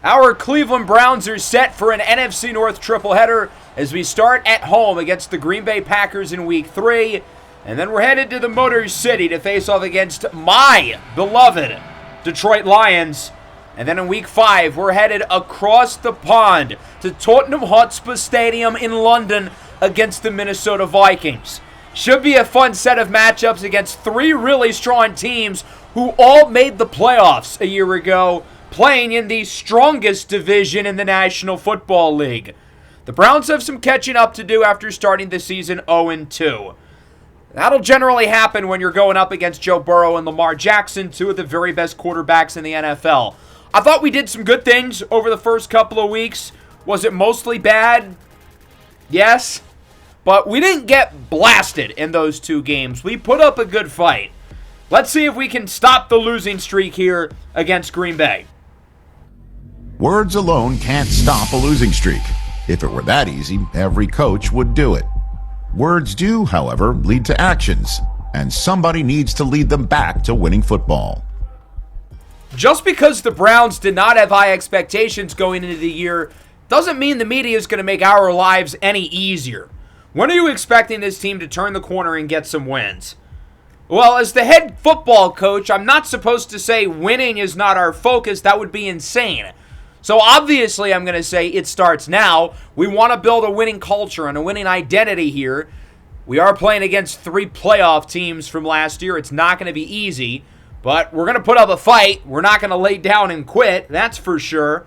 Our Cleveland Browns are set for an NFC North tripleheader as we start at home against the Green Bay Packers in Week 3. And then we're headed to the Motor City to face off against my beloved Detroit Lions. And then in Week 5, we're headed across the pond to Tottenham Hotspur Stadium in London against the Minnesota Vikings. Should be a fun set of matchups against three really strong teams who all made the playoffs a year ago, playing in the strongest division in the National Football League. The Browns have some catching up to do after starting the season 0-2. That'll generally happen when you're going up against Joe Burrow and Lamar Jackson, two of the very best quarterbacks in the NFL. I thought we did some good things over the first couple of weeks. Was it mostly bad? Yes. But we didn't get blasted in those two games. We put up a good fight. Let's see if we can stop the losing streak here against Green Bay. Words alone can't stop a losing streak. If it were that easy, every coach would do it. Words do, however, lead to actions, and somebody needs to lead them back to winning football. Just because the Browns did not have high expectations going into the year doesn't mean the media is going to make our lives any easier. When are you expecting this team to turn the corner and get some wins? Well, as the head football coach, I'm not supposed to say winning is not our focus. That would be insane. So obviously, I'm going to say it starts now. We want to build a winning culture and a winning identity here. We are playing against three playoff teams from last year. It's not going to be easy, but we're going to put up a fight. We're not going to lay down and quit, that's for sure.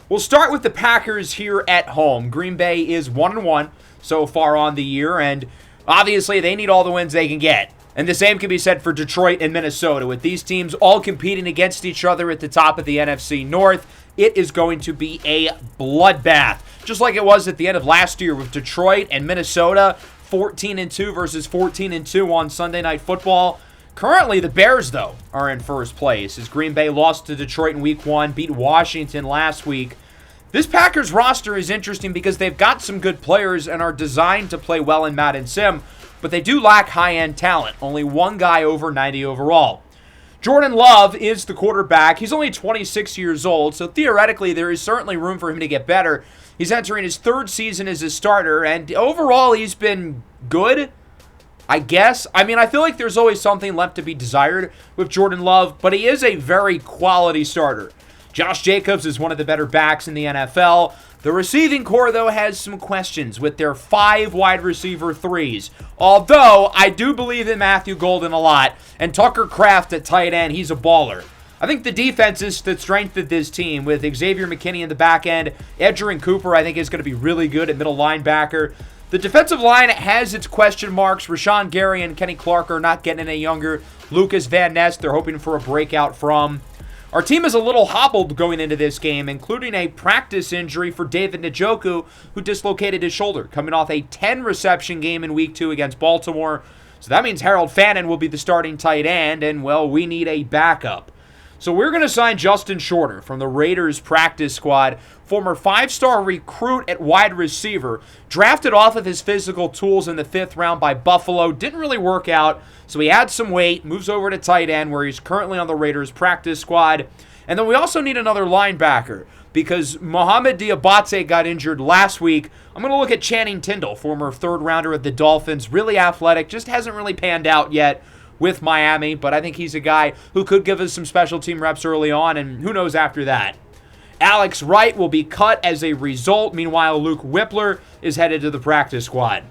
We'll start with the Packers here at home. Green Bay is 1-1 so far on the year, and obviously they need all the wins they can get. And the same can be said for Detroit and Minnesota. With these teams all competing against each other at the top of the NFC North, it is going to be a bloodbath. Just like it was at the end of last year with Detroit and Minnesota, 14-2 versus 14-2 on Sunday Night Football. Currently, the Bears, though, are in first place as Green Bay lost to Detroit in Week 1, beat Washington last week. This Packers roster is interesting because they've got some good players and are designed to play well in Madden Sim, but they do lack high-end talent. Only one guy over 90 overall. Jordan Love is the quarterback. He's only 26 years old, so theoretically there is certainly room for him to get better. He's entering his third season as a starter, and overall he's been good, I guess. I mean, I feel like there's always something left to be desired with Jordan Love, but he is a very quality starter. Josh Jacobs is one of the better backs in the NFL. The receiving core, though, has some questions with their 5 wide receiver threes. Although, I do believe in Matthew Golden a lot. And Tucker Kraft at tight end, he's a baller. I think the defense is the strength of this team with Xavier McKinney in the back end. Edgerrin Cooper, I think, is going to be really good at middle linebacker. The defensive line has its question marks. Rashawn Gary and Kenny Clark are not getting any younger. Lucas Van Ness, they're hoping for a breakout from. Our team is a little hobbled going into this game, including a practice injury for David Njoku, who dislocated his shoulder, coming off a 10-reception game in Week 2 against Baltimore. So that means Harold Fannin will be the starting tight end, and, well, we need a backup. So we're going to sign Justin Shorter from the Raiders practice squad, former 5-star recruit at wide receiver, drafted off of his physical tools in the 5th round by Buffalo. Didn't really work out, so he adds some weight, moves over to tight end where he's currently on the Raiders practice squad. And then we also need another linebacker because Mohamed Diabate got injured last week. I'm going to look at Channing Tindall, former 3rd rounder of the Dolphins, really athletic, just hasn't really panned out yet with Miami, but I think he's a guy who could give us some special team reps early on, and who knows after that. Alex Wright will be cut as a result. Meanwhile, Luke Whippler is headed to the practice squad.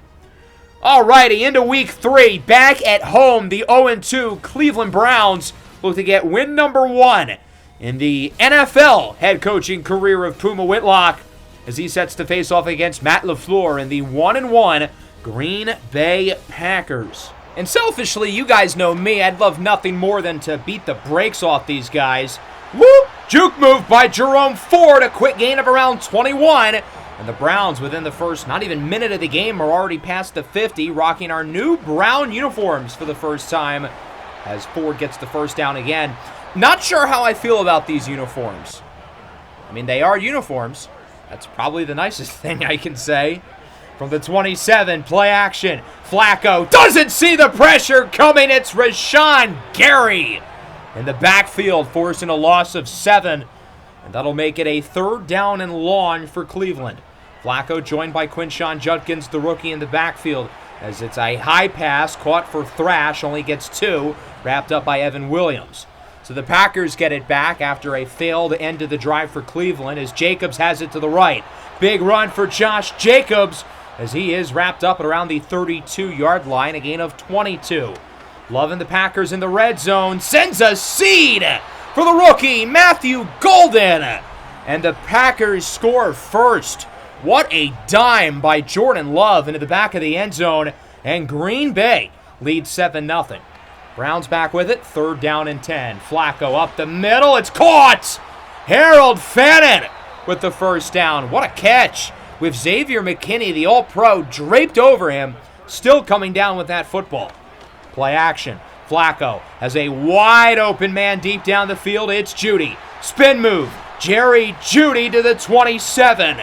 Alrighty, into Week 3. Back at home, the 0-2 Cleveland Browns look to get win number 1 in the NFL head coaching career of Puma Whitlock as he sets to face off against Matt LaFleur in the 1-1 Green Bay Packers. And selfishly, you guys know me, I'd love nothing more than to beat the brakes off these guys. Whoop! Juke move by Jerome Ford, a quick gain of around 21. And the Browns, within the first not even minute of the game, are already past the 50, rocking our new brown uniforms for the first time as Ford gets the first down again. Not sure how I feel about these uniforms. I mean, they are uniforms. That's probably the nicest thing I can say. From the 27, play action. Flacco doesn't see the pressure coming. It's Rashawn Gary in the backfield, forcing a loss of 7. And that'll make it a 3rd down and long for Cleveland. Flacco joined by Quinshon Judkins, the rookie in the backfield, as it's a high pass caught for Thrash, only gets 2, wrapped up by Evan Williams. So the Packers get it back after a failed end of the drive for Cleveland as Jacobs has it to the right. Big run for Josh Jacobs as he is wrapped up at around the 32-yard line, a gain of 22. Loving the Packers in the red zone, sends a seed for the rookie, Matthew Golden. And the Packers score first. What a dime by Jordan Love into the back of the end zone, and Green Bay leads 7-0. Browns back with it, 3rd down and 10. Flacco up the middle, it's caught! Harold Fannin with the first down. What a catch, with Xavier McKinney, the All-Pro, draped over him, still coming down with that football. Play action. Flacco has a wide open man deep down the field. It's Jeudy. Spin move. Jerry Jeudy to the 27.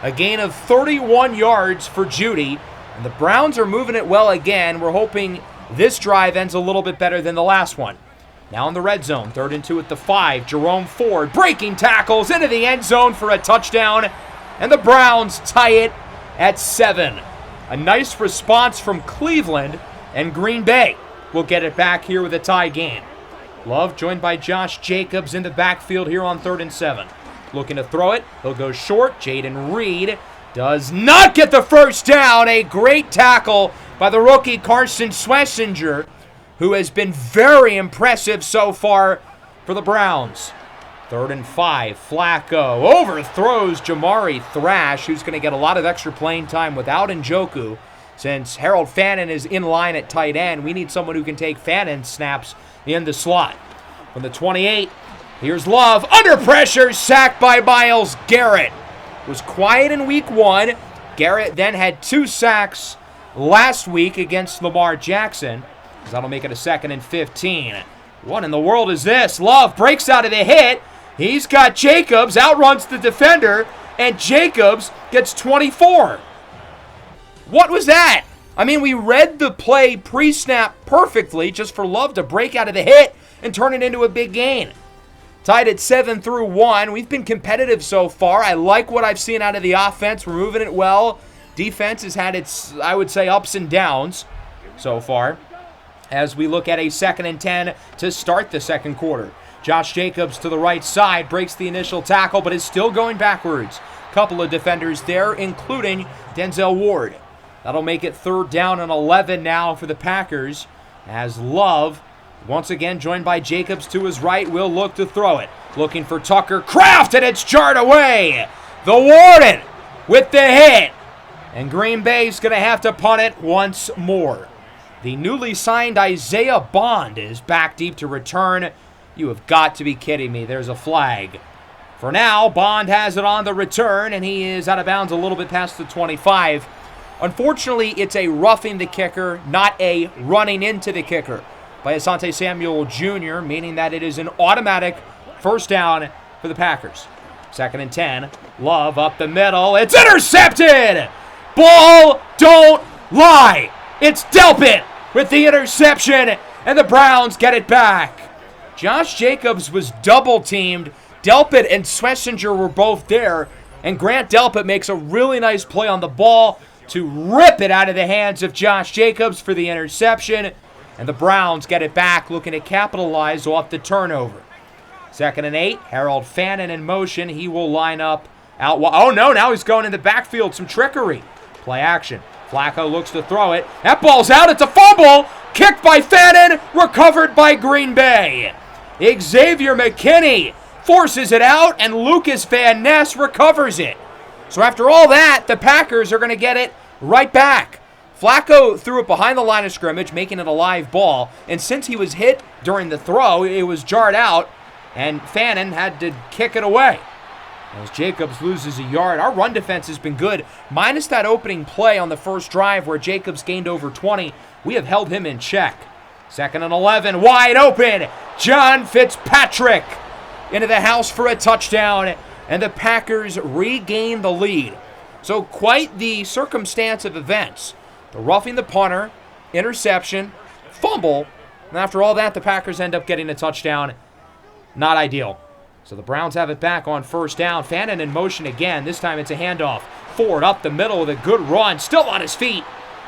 A gain of 31 yards for Jeudy. And the Browns are moving it well again. We're hoping this drive ends a little bit better than the last one. Now in the red zone, 3rd and 2 at the 5. Jerome Ford breaking tackles into the end zone for a touchdown. And the Browns tie it at 7. A nice response from Cleveland, and Green Bay will get it back here with a tie game. Love joined by Josh Jacobs in the backfield here on 3rd and 7. Looking to throw it. He'll go short. Jaden Reed does not get the first down. A great tackle by the rookie Carson Schlesinger, who has been very impressive so far for the Browns. 3rd and 5. Flacco overthrows Jamari Thrash, who's going to get a lot of extra playing time without Njoku. Since Harold Fannin is in line at tight end, we need someone who can take Fannin's snaps in the slot. From the 28, here's Love. Under pressure, sacked by Myles Garrett. Was quiet in week 1. Garrett then had 2 sacks last week against Lamar Jackson. That'll make it a 2nd and 15. What in the world is this? Love breaks out of the hit. He's got Jacobs, outruns the defender, and Jacobs gets 24. What was that? I mean, we read the play pre-snap perfectly just for Love to break out of the hit and turn it into a big gain. Tied at 7-1. We've been competitive so far. I like what I've seen out of the offense. We're moving it well. Defense has had its, I would say, ups and downs so far. As we look at a 2nd and 10 to start the second quarter. Josh Jacobs to the right side breaks the initial tackle, but is still going backwards. Couple of defenders there, including Denzel Ward. That'll make it 3rd down and 11 now for the Packers, as Love, once again joined by Jacobs to his right, will look to throw it. Looking for Tucker Kraft, and it's jarred away. The Warden with the hit. And Green Bay's going to have to punt it once more. The newly signed Isaiah Bond is back deep to return. You have got to be kidding me. There's a flag. For now, Bond has it on the return, and he is out of bounds a little bit past the 25. Unfortunately, it's a roughing the kicker, not a running into the kicker by Asante Samuel Jr., meaning that it is an automatic 1st down for the Packers. 2nd and 10. Love up the middle. It's intercepted! Ball don't lie! It's Delpit with the interception, and the Browns get it back. Josh Jacobs was double-teamed. Delpit and Schlesinger were both there, and Grant Delpit makes a really nice play on the ball to rip it out of the hands of Josh Jacobs for the interception, and the Browns get it back, looking to capitalize off the turnover. 2nd and 8, Harold Fannin in motion. He will line up out. Oh no, now he's going in the backfield, some trickery. Play action. Flacco looks to throw it. That ball's out, it's a fumble! Kicked by Fannin, recovered by Green Bay. Xavier McKinney forces it out, and Lucas Van Ness recovers it. So after all that, the Packers are going to get it right back. Flacco threw it behind the line of scrimmage, making it a live ball. And since he was hit during the throw, it was jarred out, and Fannin had to kick it away. As Jacobs loses a yard, our run defense has been good. Minus that opening play on the first drive where Jacobs gained over 20, we have held him in check. 2nd and 11, wide open. John Fitzpatrick into the house for a touchdown. And the Packers regain the lead. So quite the circumstance of events. The roughing the punter, interception, fumble, and after all that, the Packers end up getting a touchdown. Not ideal. So the Browns have it back on first down. Fannin in motion again. This time it's a handoff. Ford up the middle with a good run. Still on his feet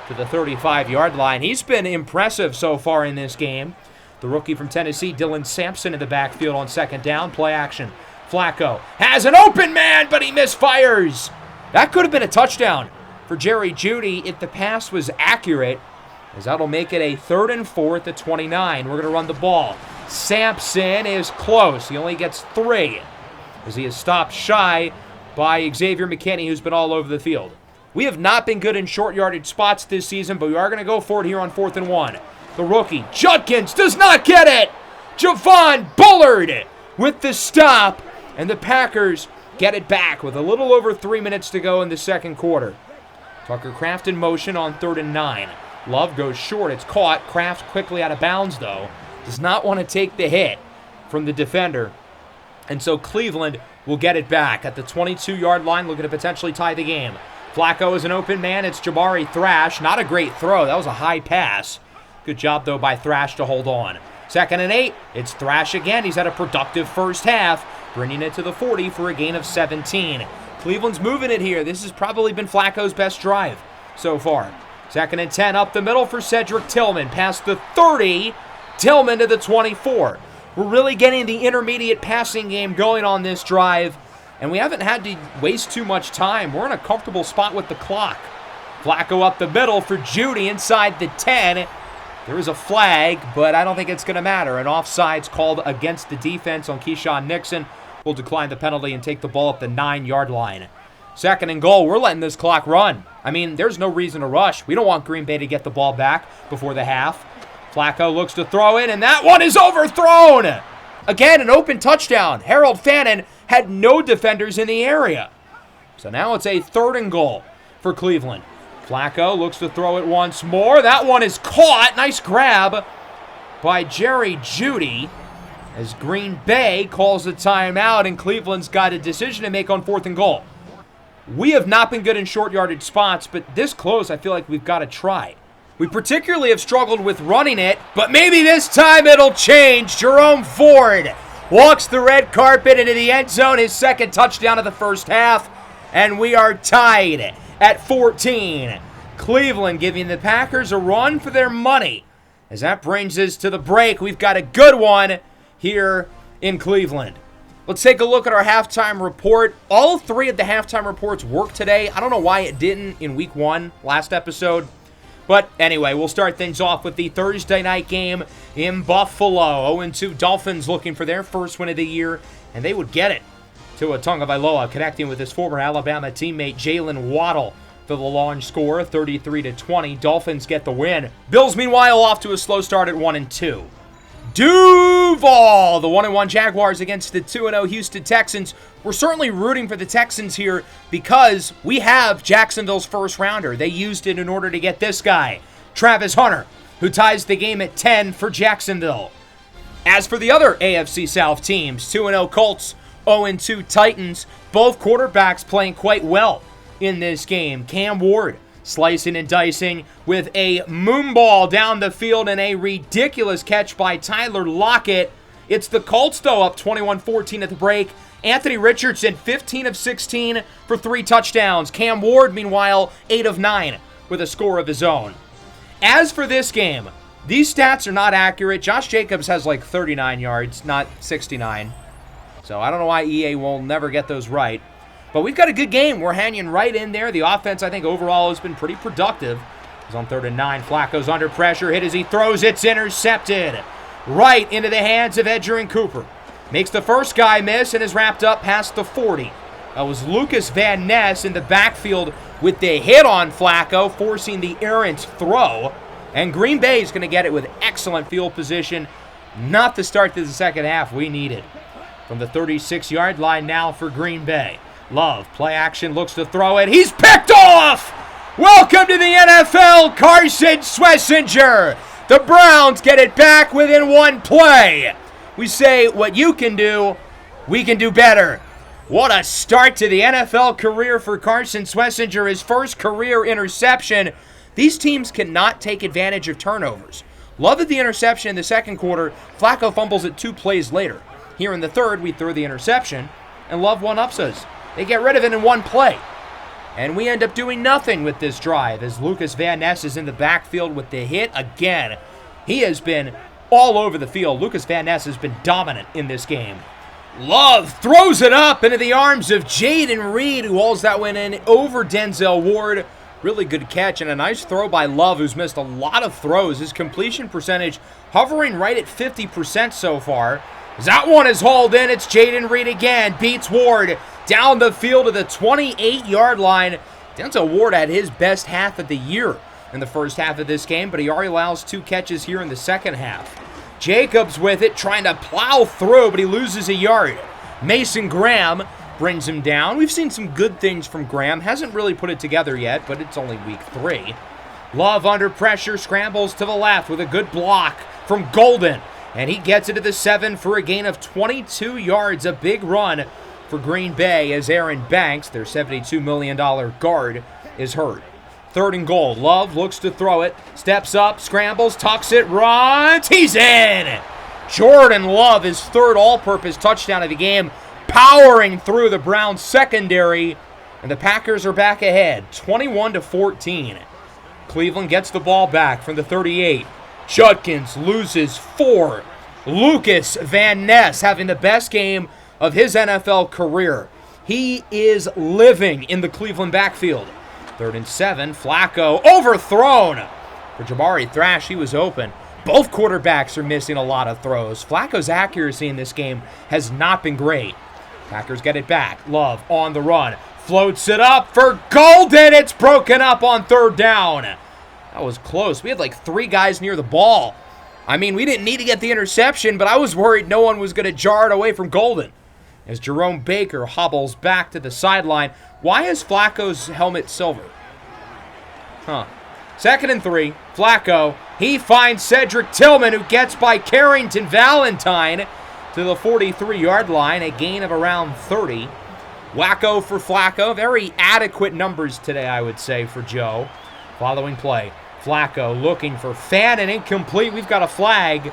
to the 35-yard line. He's been impressive so far in this game. The rookie from Tennessee, Dylan Sampson, in the backfield on second down. Play action. Flacco has an open man, but he misfires. That could have been a touchdown for Jerry Jeudy if the pass was accurate, as that'll make it a 3rd and 4 at the 29. We're going to run the ball. Sampson is close. He only gets 3, as he is stopped shy by Xavier McKinney, who's been all over the field. We have not been good in short yardage spots this season, but we are going to go for it here on 4th and 1. The rookie, Judkins, does not get it. Javon Bullard with the stop, and the Packers get it back with a little over 3 minutes to go in the second quarter. Tucker Kraft in motion on 3rd and 9. Love goes short. It's caught. Kraft quickly out of bounds, though. Does not want to take the hit from the defender. And so Cleveland will get it back at the 22-yard line, looking to potentially tie the game. Flacco is an open man. It's Jabari Thrash. Not a great throw. That was a high pass. Good job, though, by Thrash to hold on. 2nd and 8. It's Thrash again. He's had a productive first half, bringing it to the 40 for a gain of 17. Cleveland's moving it here. This has probably been Flacco's best drive so far. 2nd and 10 up the middle for Cedric Tillman. Past the 30, Tillman to the 24. We're really getting the intermediate passing game going on this drive, and we haven't had to waste too much time. We're in a comfortable spot with the clock. Flacco up the middle for Jeudy inside the 10. There is a flag, but I don't think it's going to matter. An offside's called against the defense on Keyshawn Nixon. We'll decline the penalty and take the ball up the 9-yard line. 2nd and goal. We're letting this clock run. I mean, there's no reason to rush. We don't want Green Bay to get the ball back before the half. Flacco looks to throw in, and that one is overthrown. Again, an open touchdown. Harold Fannin had no defenders in the area. So now it's a 3rd and goal for Cleveland. Flacco looks to throw it once more. That one is caught. Nice grab by Jerry Jeudy, as Green Bay calls a timeout, and Cleveland's got a decision to make on 4th and goal. We have not been good in short yardage spots, but this close, I feel like we've got to try. We particularly have struggled with running it, but maybe this time it'll change. Jerome Ford walks the red carpet into the end zone, his 2nd touchdown of the first half, and we are tied at 14. Cleveland giving the Packers a run for their money. As that brings us to the break, we've got a good one here in Cleveland. Let's take a look at our halftime report. All 3 of the halftime reports worked today. I don't know why it didn't in week 1, last episode. But anyway, we'll start things off with the Thursday night game in Buffalo. 0-2 Dolphins looking for their first win of the year, and they would get it. Tua Tagovailoa connecting with his former Alabama teammate Jalen Waddle for the launch score, 33-20. Dolphins get the win. Bills, meanwhile, off to a slow start at 1-2. Duval, the 1-1 Jaguars against the 2-0 Houston Texans. We're certainly rooting for the Texans here because we have Jacksonville's first rounder. They used it in order to get this guy, Travis Hunter, who ties the game at 10 for Jacksonville. As for the other AFC South teams, 2-0 Colts, 0-2 Titans, both quarterbacks playing quite well in this game. Cam Ward slicing and dicing with a moonball down the field and a ridiculous catch by Tyler Lockett. It's the Colts, though, up 21-14 at the break. Anthony Richardson, 15 of 16 for 3 touchdowns. Cam Ward, meanwhile, 8 of 9 with a score of his own. As for this game, these stats are not accurate. Josh Jacobs has like 39 yards, not 69. So I don't know why EA will never get those right. But we've got a good game. We're hanging right in there. The offense, I think, overall has been pretty productive. He's on 3rd and 9. Flacco's under pressure. Hit as he throws. It's intercepted. Right into the hands of Edgerrin Cooper. Makes the first guy miss and is wrapped up past the 40. That was Lucas Van Ness in the backfield with the hit on Flacco, forcing the errant throw. And Green Bay is going to get it with excellent field position. Not the start to the second half we needed. From the 36-yard line now for Green Bay. Love, play action, looks to throw it. He's picked off! Welcome to the NFL, Carson Schlesinger. The Browns get it back within 1 play. We say what you can do, we can do better. What a start to the NFL career for Carson Schlesinger, his first career interception. These teams cannot take advantage of turnovers. Love at the interception in the second quarter. Flacco fumbles it 2 plays later. Here in the third, we throw the interception, and Love one-ups us. They get rid of it in one play. And we end up doing nothing with this drive as Lucas Van Ness is in the backfield with the hit again. He has been all over the field. Lucas Van Ness has been dominant in this game. Love throws it up into the arms of Jaden Reed, who hauls that one in over Denzel Ward. Really good catch and a nice throw by Love, who's missed a lot of throws. His completion percentage hovering right at 50% so far. As that one is hauled in, it's Jaden Reed again. Beats Ward down the field to the 28-yard line. Denzel Ward had his best half of the year in the first half of this game, but he already allows 2 catches here in the second half. Jacobs with it, trying to plow through, but he loses a yard. Mason Graham brings him down. We've seen some good things from Graham. Hasn't really put it together yet, but it's only week 3. Love under pressure, scrambles to the left with a good block from Golden. And he gets it to the 7 for a gain of 22 yards. A big run for Green Bay as Aaron Banks, their $72 million guard, is hurt. 3rd and goal. Love looks to throw it. Steps up, scrambles, tucks it, runs. He's in! Jordan Love, his 3rd all-purpose touchdown of the game, powering through the Browns secondary. And the Packers are back ahead, 21-14. Cleveland gets the ball back from the 38. Judkins loses 4. Lucas Van Ness having the best game of his NFL career. He is living in the Cleveland backfield. 3rd and 7. Flacco overthrown for Jabari Thrash. He was open. Both quarterbacks are missing a lot of throws. Flacco's accuracy in this game has not been great. Packers get it back. Love on the run. Floats it up for Golden. It's broken up on 3rd down. That was close. We had like 3 guys near the ball. I mean, we didn't need to get the interception, but I was worried no one was going to jar it away from Golden. As Jerome Baker hobbles back to the sideline. Why is Flacco's helmet silver? 2nd and 3. Flacco. He finds Cedric Tillman, who gets by Carrington Valentine to the 43-yard line. A gain of around 30. Wacko for Flacco. Very adequate numbers today, I would say, for Joe. Following play. Flacco looking for Fan and incomplete. We've got a flag.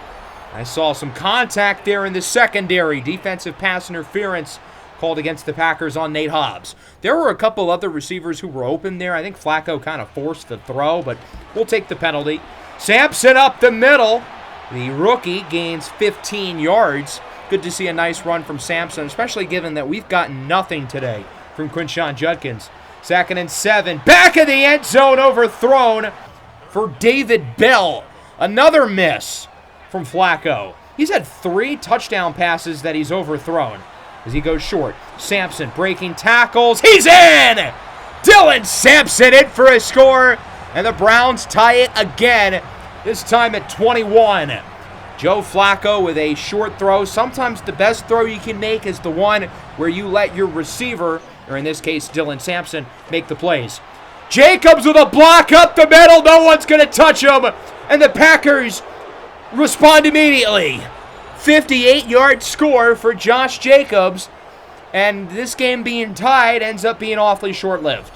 I saw some contact there in the secondary. Defensive pass interference called against the Packers on Nate Hobbs. There were a couple other receivers who were open there. I think Flacco kind of forced the throw, but we'll take the penalty. Sampson up the middle. The rookie gains 15 yards. Good to see a nice run from Sampson, especially given that we've gotten nothing today from Quinshon Judkins. 2nd and 7. Back of the end zone, overthrown for David Bell. Another miss from Flacco. He's had 3 touchdown passes that he's overthrown as he goes short. Sampson breaking tackles. He's in! Dylan Sampson in for a score, and the Browns tie it again, this time at 21. Joe Flacco with a short throw. Sometimes the best throw you can make is the one where you let your receiver, or in this case Dylan Sampson, make the plays. Jacobs with a block up the middle. No one's going to touch him. And the Packers respond immediately. 58-yard score for Josh Jacobs. And this game being tied ends up being awfully short-lived.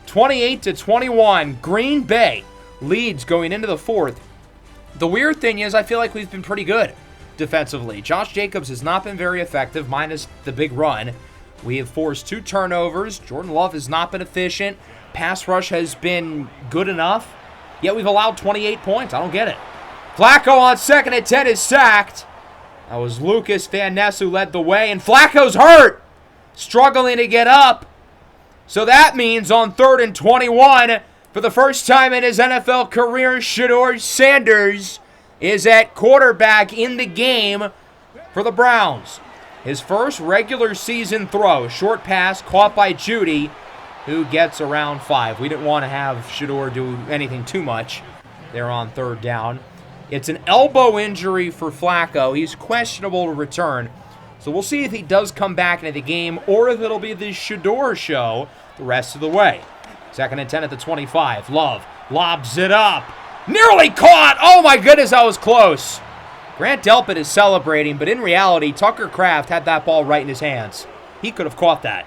28-21. Green Bay leads going into the 4th. The weird thing is I feel like we've been pretty good defensively. Josh Jacobs has not been very effective, minus the big run. We have forced 2 turnovers. Jordan Love has not been efficient. Pass rush has been good enough. Yet we've allowed 28 points. I don't get it. Flacco on 2nd and 10 is sacked. That was Lucas Van Ness who led the way. And Flacco's hurt. Struggling to get up. So that means on 3rd and 21, for the first time in his NFL career, Shedeur Sanders is at quarterback in the game for the Browns. His first regular season throw, short pass caught by Judy, who gets around 5. We didn't want to have Shedeur do anything too much there on 3rd down. It's an elbow injury for Flacco. He's questionable to return. So we'll see if he does come back into the game or if it'll be the Shedeur show the rest of the way. 2nd and 10 at the 25. Love lobs it up. Nearly caught. Oh my goodness, that was close. Grant Delpit is celebrating, but in reality, Tucker Kraft had that ball right in his hands. He could have caught that.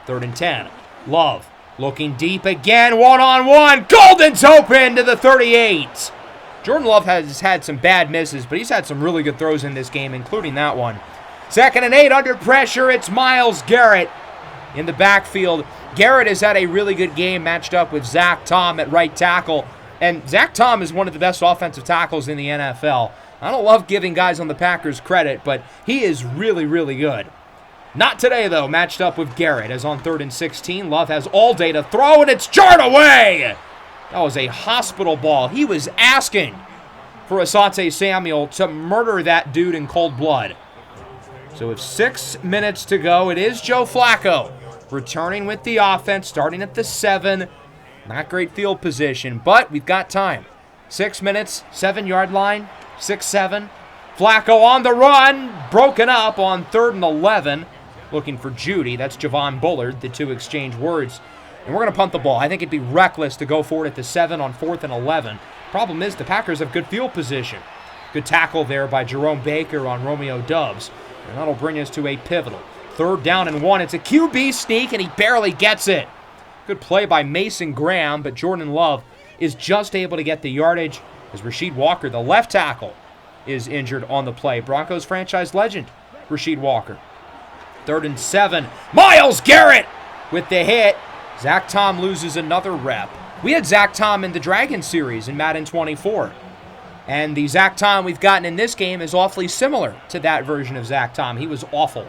3rd and 10. Love looking deep again. One-on-one. Golden's open to the 38. Jordan Love has had some bad misses, but he's had some really good throws in this game, including that one. 2nd and 8 under pressure. It's Myles Garrett in the backfield. Garrett has had a really good game matched up with Zach Tom at right tackle. And Zach Tom is one of the best offensive tackles in the NFL. I don't love giving guys on the Packers credit, but he is really, really good. Not today, though, matched up with Garrett, as on 3rd and 16, Love has all day to throw, and it's jarred away! That was a hospital ball. He was asking for Asante Samuel to murder that dude in cold blood. So with 6 minutes to go, it is Joe Flacco returning with the offense, starting at the 7. Not great field position, but we've got time. 6 minutes, 7-yard line, 6-7. Flacco on the run, broken up on 3rd and 11. Looking for Judy. That's Javon Bullard. The two exchange words. And we're going to punt the ball. I think it'd be reckless to go for it at the 7 on 4th and 11. Problem is the Packers have good field position. Good tackle there by Jerome Baker on Romeo Doubs. And that'll bring us to a pivotal 3rd down and 1. It's a QB sneak, and he barely gets it. Good play by Mason Graham, but Jordan Love is just able to get the yardage as Rasheed Walker, the left tackle, is injured on the play. Broncos franchise legend, Rasheed Walker. 3rd and 7. Myles Garrett with the hit. Zach Tom loses another rep. We had Zach Tom in the Dragon series in Madden 24. And the Zach Tom we've gotten in this game is awfully similar to that version of Zach Tom. He was awful.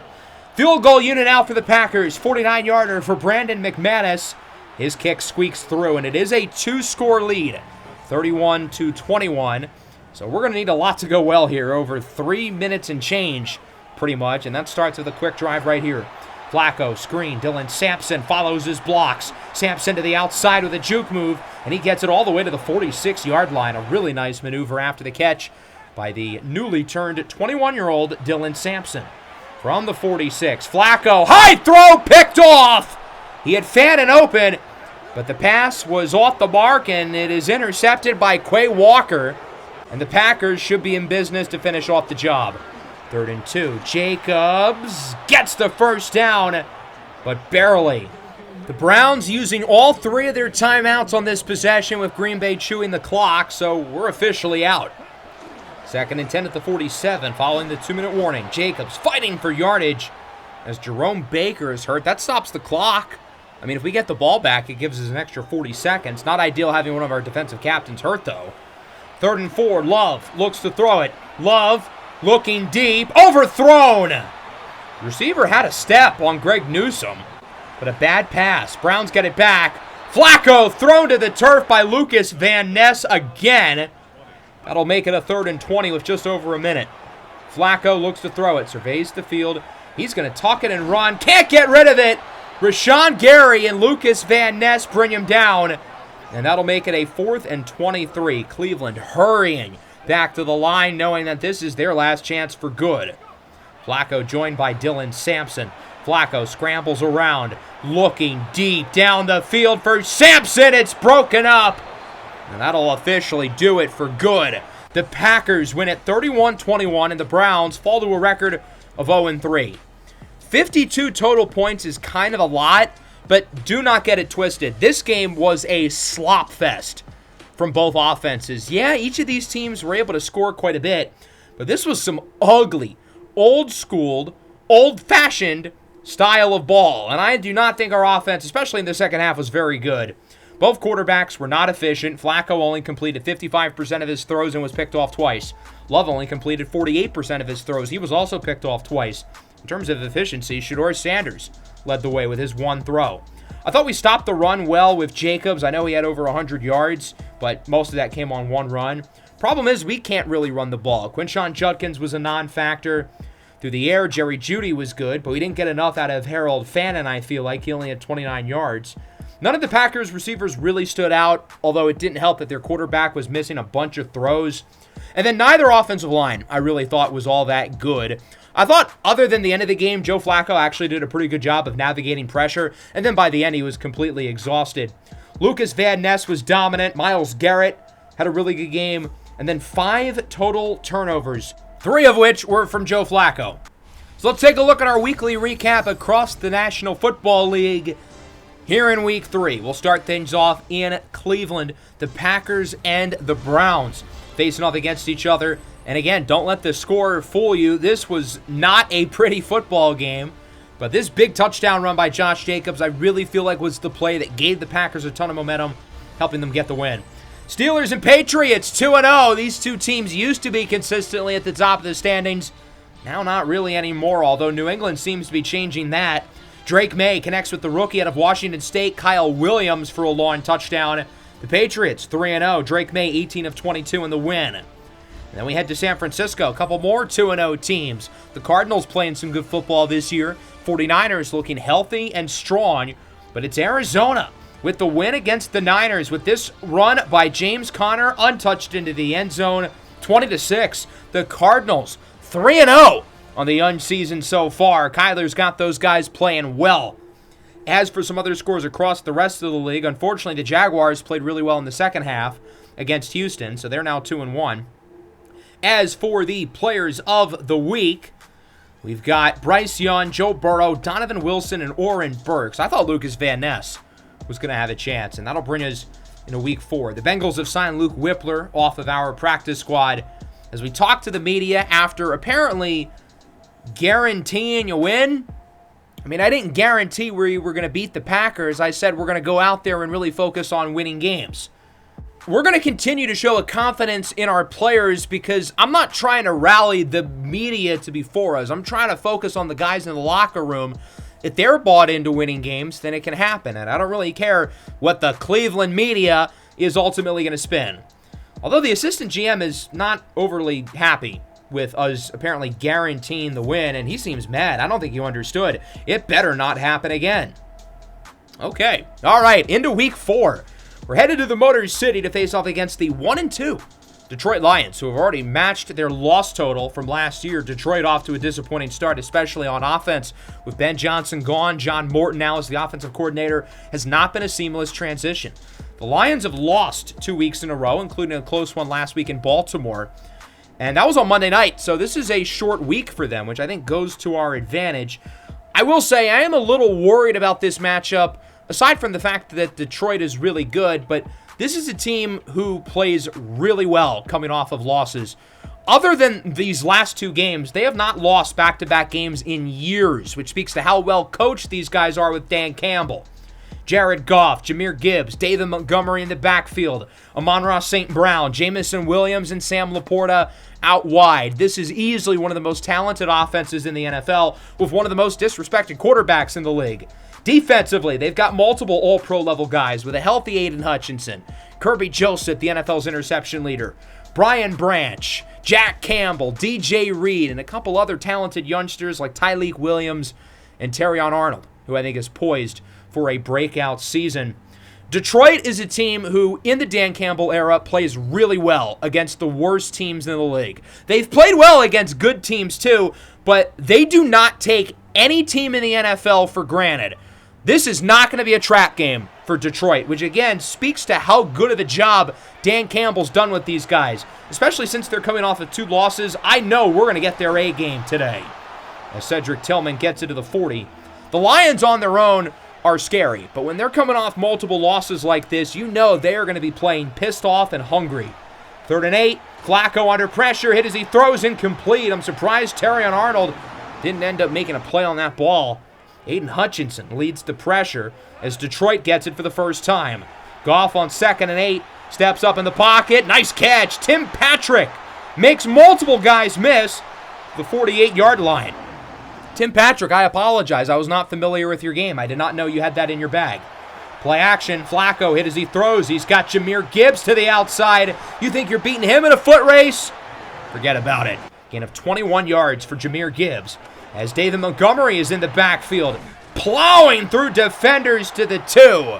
Field goal unit out for the Packers. 49-yarder for Brandon McManus. His kick squeaks through, and it is a 2-score lead. 31-21. So we're going to need a lot to go well here. Over 3 minutes and change, pretty much. And that starts with a quick drive right here. Flacco, screen. Dylan Sampson follows his blocks. Sampson to the outside with a juke move, and he gets it all the way to the 46-yard line. A really nice maneuver after the catch by the newly turned 21-year-old Dylan Sampson. From the 46, Flacco, high throw, picked off! He had Fannin open, but the pass was off the mark, and it is intercepted by Quay Walker. And the Packers should be in business to finish off the job. 3rd and 2. Jacobs gets the first down, but barely. The Browns using all 3 of their timeouts on this possession with Green Bay chewing the clock, so we're officially out. 2nd and 10 at the 47, following the 2-minute warning. Jacobs fighting for yardage as Jerome Baker is hurt. That stops the clock. I mean, if we get the ball back, it gives us an extra 40 seconds. Not ideal having one of our defensive captains hurt, though. 3rd and 4, Love looks to throw it. Love looking deep, overthrown. Receiver had a step on Greg Newsome, but a bad pass. Browns get it back. Flacco thrown to the turf by Lucas Van Ness again. That'll make it a 3rd and 20 with just over a minute. Flacco looks to throw it, surveys the field. He's going to tuck it and run. Can't get rid of it. Rashawn Gary and Lucas Van Ness bring him down. And that'll make it a 4th and 23. Cleveland hurrying back to the line, knowing that this is their last chance for good. Flacco joined by Dylan Sampson. Flacco scrambles around, looking deep down the field for Sampson. It's broken up. And that'll officially do it for good. The Packers win at 31-21, and the Browns fall to a record of 0-3. 52 total points is kind of a lot, but do not get it twisted. This game was a slop fest from both offenses. Yeah, each of these teams were able to score quite a bit, but this was some ugly, old-schooled, old-fashioned style of ball. And I do not think our offense, especially in the second half, was very good. Both quarterbacks were not efficient. Flacco only completed 55% of his throws and was picked off twice. Love only completed 48% of his throws. He was also picked off twice. In terms of efficiency, Shedeur Sanders led the way with his 1 throw. I thought we stopped the run well with Jacobs. I know he had over 100 yards, but most of that came on 1 run. Problem is, we can't really run the ball. Quinshon Judkins was a non-factor. Through the air, Jerry Jeudy was good, but we didn't get enough out of Harold Fannin, I feel like. He only had 29 yards. None of the Packers receivers really stood out, although it didn't help that their quarterback was missing a bunch of throws. And then neither offensive line I really thought was all that good. I thought, other than the end of the game, Joe Flacco actually did a pretty good job of navigating pressure, and then by the end, he was completely exhausted. Lucas Van Ness was dominant. Myles Garrett had a really good game, and then 5 total turnovers, 3 of which were from Joe Flacco. So let's take a look at our weekly recap across the National Football League. Here in Week 3, we'll start things off in Cleveland. The Packers and the Browns facing off against each other And again, don't let the score fool you. This was not a pretty football game. But this big touchdown run by Josh Jacobs, I really feel like was the play that gave the Packers a ton of momentum, helping them get the win. Steelers and Patriots, 2-0. These two teams used to be consistently at the top of the standings. Now not really anymore, although New England seems to be changing that. Drake May connects with the rookie out of Washington State, Kyle Williams, for a long touchdown. The Patriots, 3-0. Drake May, 18 of 22 in the win. And then we head to San Francisco. A couple more 2-0 teams. The Cardinals playing some good football this year. 49ers looking healthy and strong. But it's Arizona with the win against the Niners, with this run by James Conner untouched into the end zone, 20-6. The Cardinals, 3-0 on the young season so far. Kyler's got those guys playing well. As for some other scores across the rest of the league, unfortunately, the Jaguars played really well in the second half against Houston, so they're now 2-1. As for the players of the week, we've got Bryce Young, Joe Burrow, Donovan Wilson, and Oren Burks. I thought Lucas Van Ness was going to have a chance, and that'll bring us into week 4. The Bengals have signed Luke Whippler off of our practice squad as we talk to the media after apparently guaranteeing a win. I mean, I didn't guarantee we were going to beat the Packers. I said we're going to go out there and really focus on winning games. We're going to continue to show a confidence in our players because I'm not trying to rally the media to be for us. I'm trying to focus on the guys in the locker room. If they're bought into winning games, then it can happen. And I don't really care what the Cleveland media is ultimately going to spin. Although the assistant GM is not overly happy with us apparently guaranteeing the win, and he seems mad. I don't think you understood. It better not happen again. Okay. All right. Into week 4. We're headed to the Motor City to face off against the 1-2 Detroit Lions, who have already matched their loss total from last year. Detroit off to a disappointing start, especially on offense. With Ben Johnson gone, John Morton now as the offensive coordinator, has not been a seamless transition. The Lions have lost 2 weeks in a row, including a close one last week in Baltimore. And that was on Monday night, so this is a short week for them, which I think goes to our advantage. I will say I am a little worried about this matchup, aside from the fact that Detroit is really good, but this is a team who plays really well coming off of losses. Other than these last 2 games, they have not lost back-to-back games in years, which speaks to how well coached these guys are with Dan Campbell. Jared Goff, Jahmyr Gibbs, David Montgomery in the backfield, Amon-Ra St. Brown, Jamison Williams, and Sam Laporta out wide. This is easily one of the most talented offenses in the NFL with one of the most disrespected quarterbacks in the league. Defensively, they've got multiple all-pro level guys with a healthy Aiden Hutchinson, Kirby Joseph, the NFL's interception leader, Brian Branch, Jack Campbell, DJ Reed, and a couple other talented youngsters like Tyleek Williams and Terrion Arnold, who I think is poised for a breakout season. Detroit is a team who, in the Dan Campbell era, plays really well against the worst teams in the league. They've played well against good teams too, but they do not take any team in the NFL for granted. This is not going to be a trap game for Detroit, which again speaks to how good of a job Dan Campbell's done with these guys, especially since they're coming off of 2 losses. I know we're going to get their A game today. As Cedric Tillman gets into the 40. The Lions on their own are scary, but when they're coming off multiple losses like this, you know they are going to be playing pissed off and hungry. 3rd and 8, Flacco under pressure, hit as he throws incomplete. I'm surprised Terrion Arnold didn't end up making a play on that ball. Aiden Hutchinson leads the pressure as Detroit gets it for the first time. Goff on 2nd and 8, steps up in the pocket, nice catch. Tim Patrick makes multiple guys miss the 48-yard line. Tim Patrick, I apologize. I was not familiar with your game. I did not know you had that in your bag. Play action. Flacco hit as he throws. He's got Jahmyr Gibbs to the outside. You think you're beating him in a foot race? Forget about it. Gain of 21 yards for Jahmyr Gibbs as David Montgomery is in the backfield, plowing through defenders to the 2.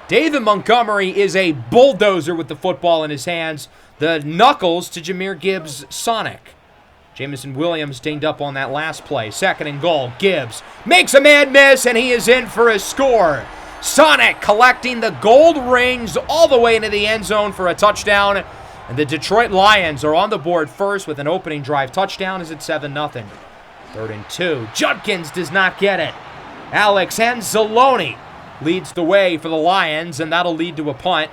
David Montgomery is a bulldozer with the football in his hands. The knuckles to Jahmyr Gibbs' Sonic. Jamison Williams dinged up on that last play. 2nd and goal. Gibbs makes a man miss, and he is in for a score. Sonic collecting the gold rings all the way into the end zone for a touchdown. And the Detroit Lions are on the board first with an opening drive touchdown as it's 7-0. 3rd and 2. Judkins does not get it. Alex Anzalone leads the way for the Lions, and that'll lead to a punt.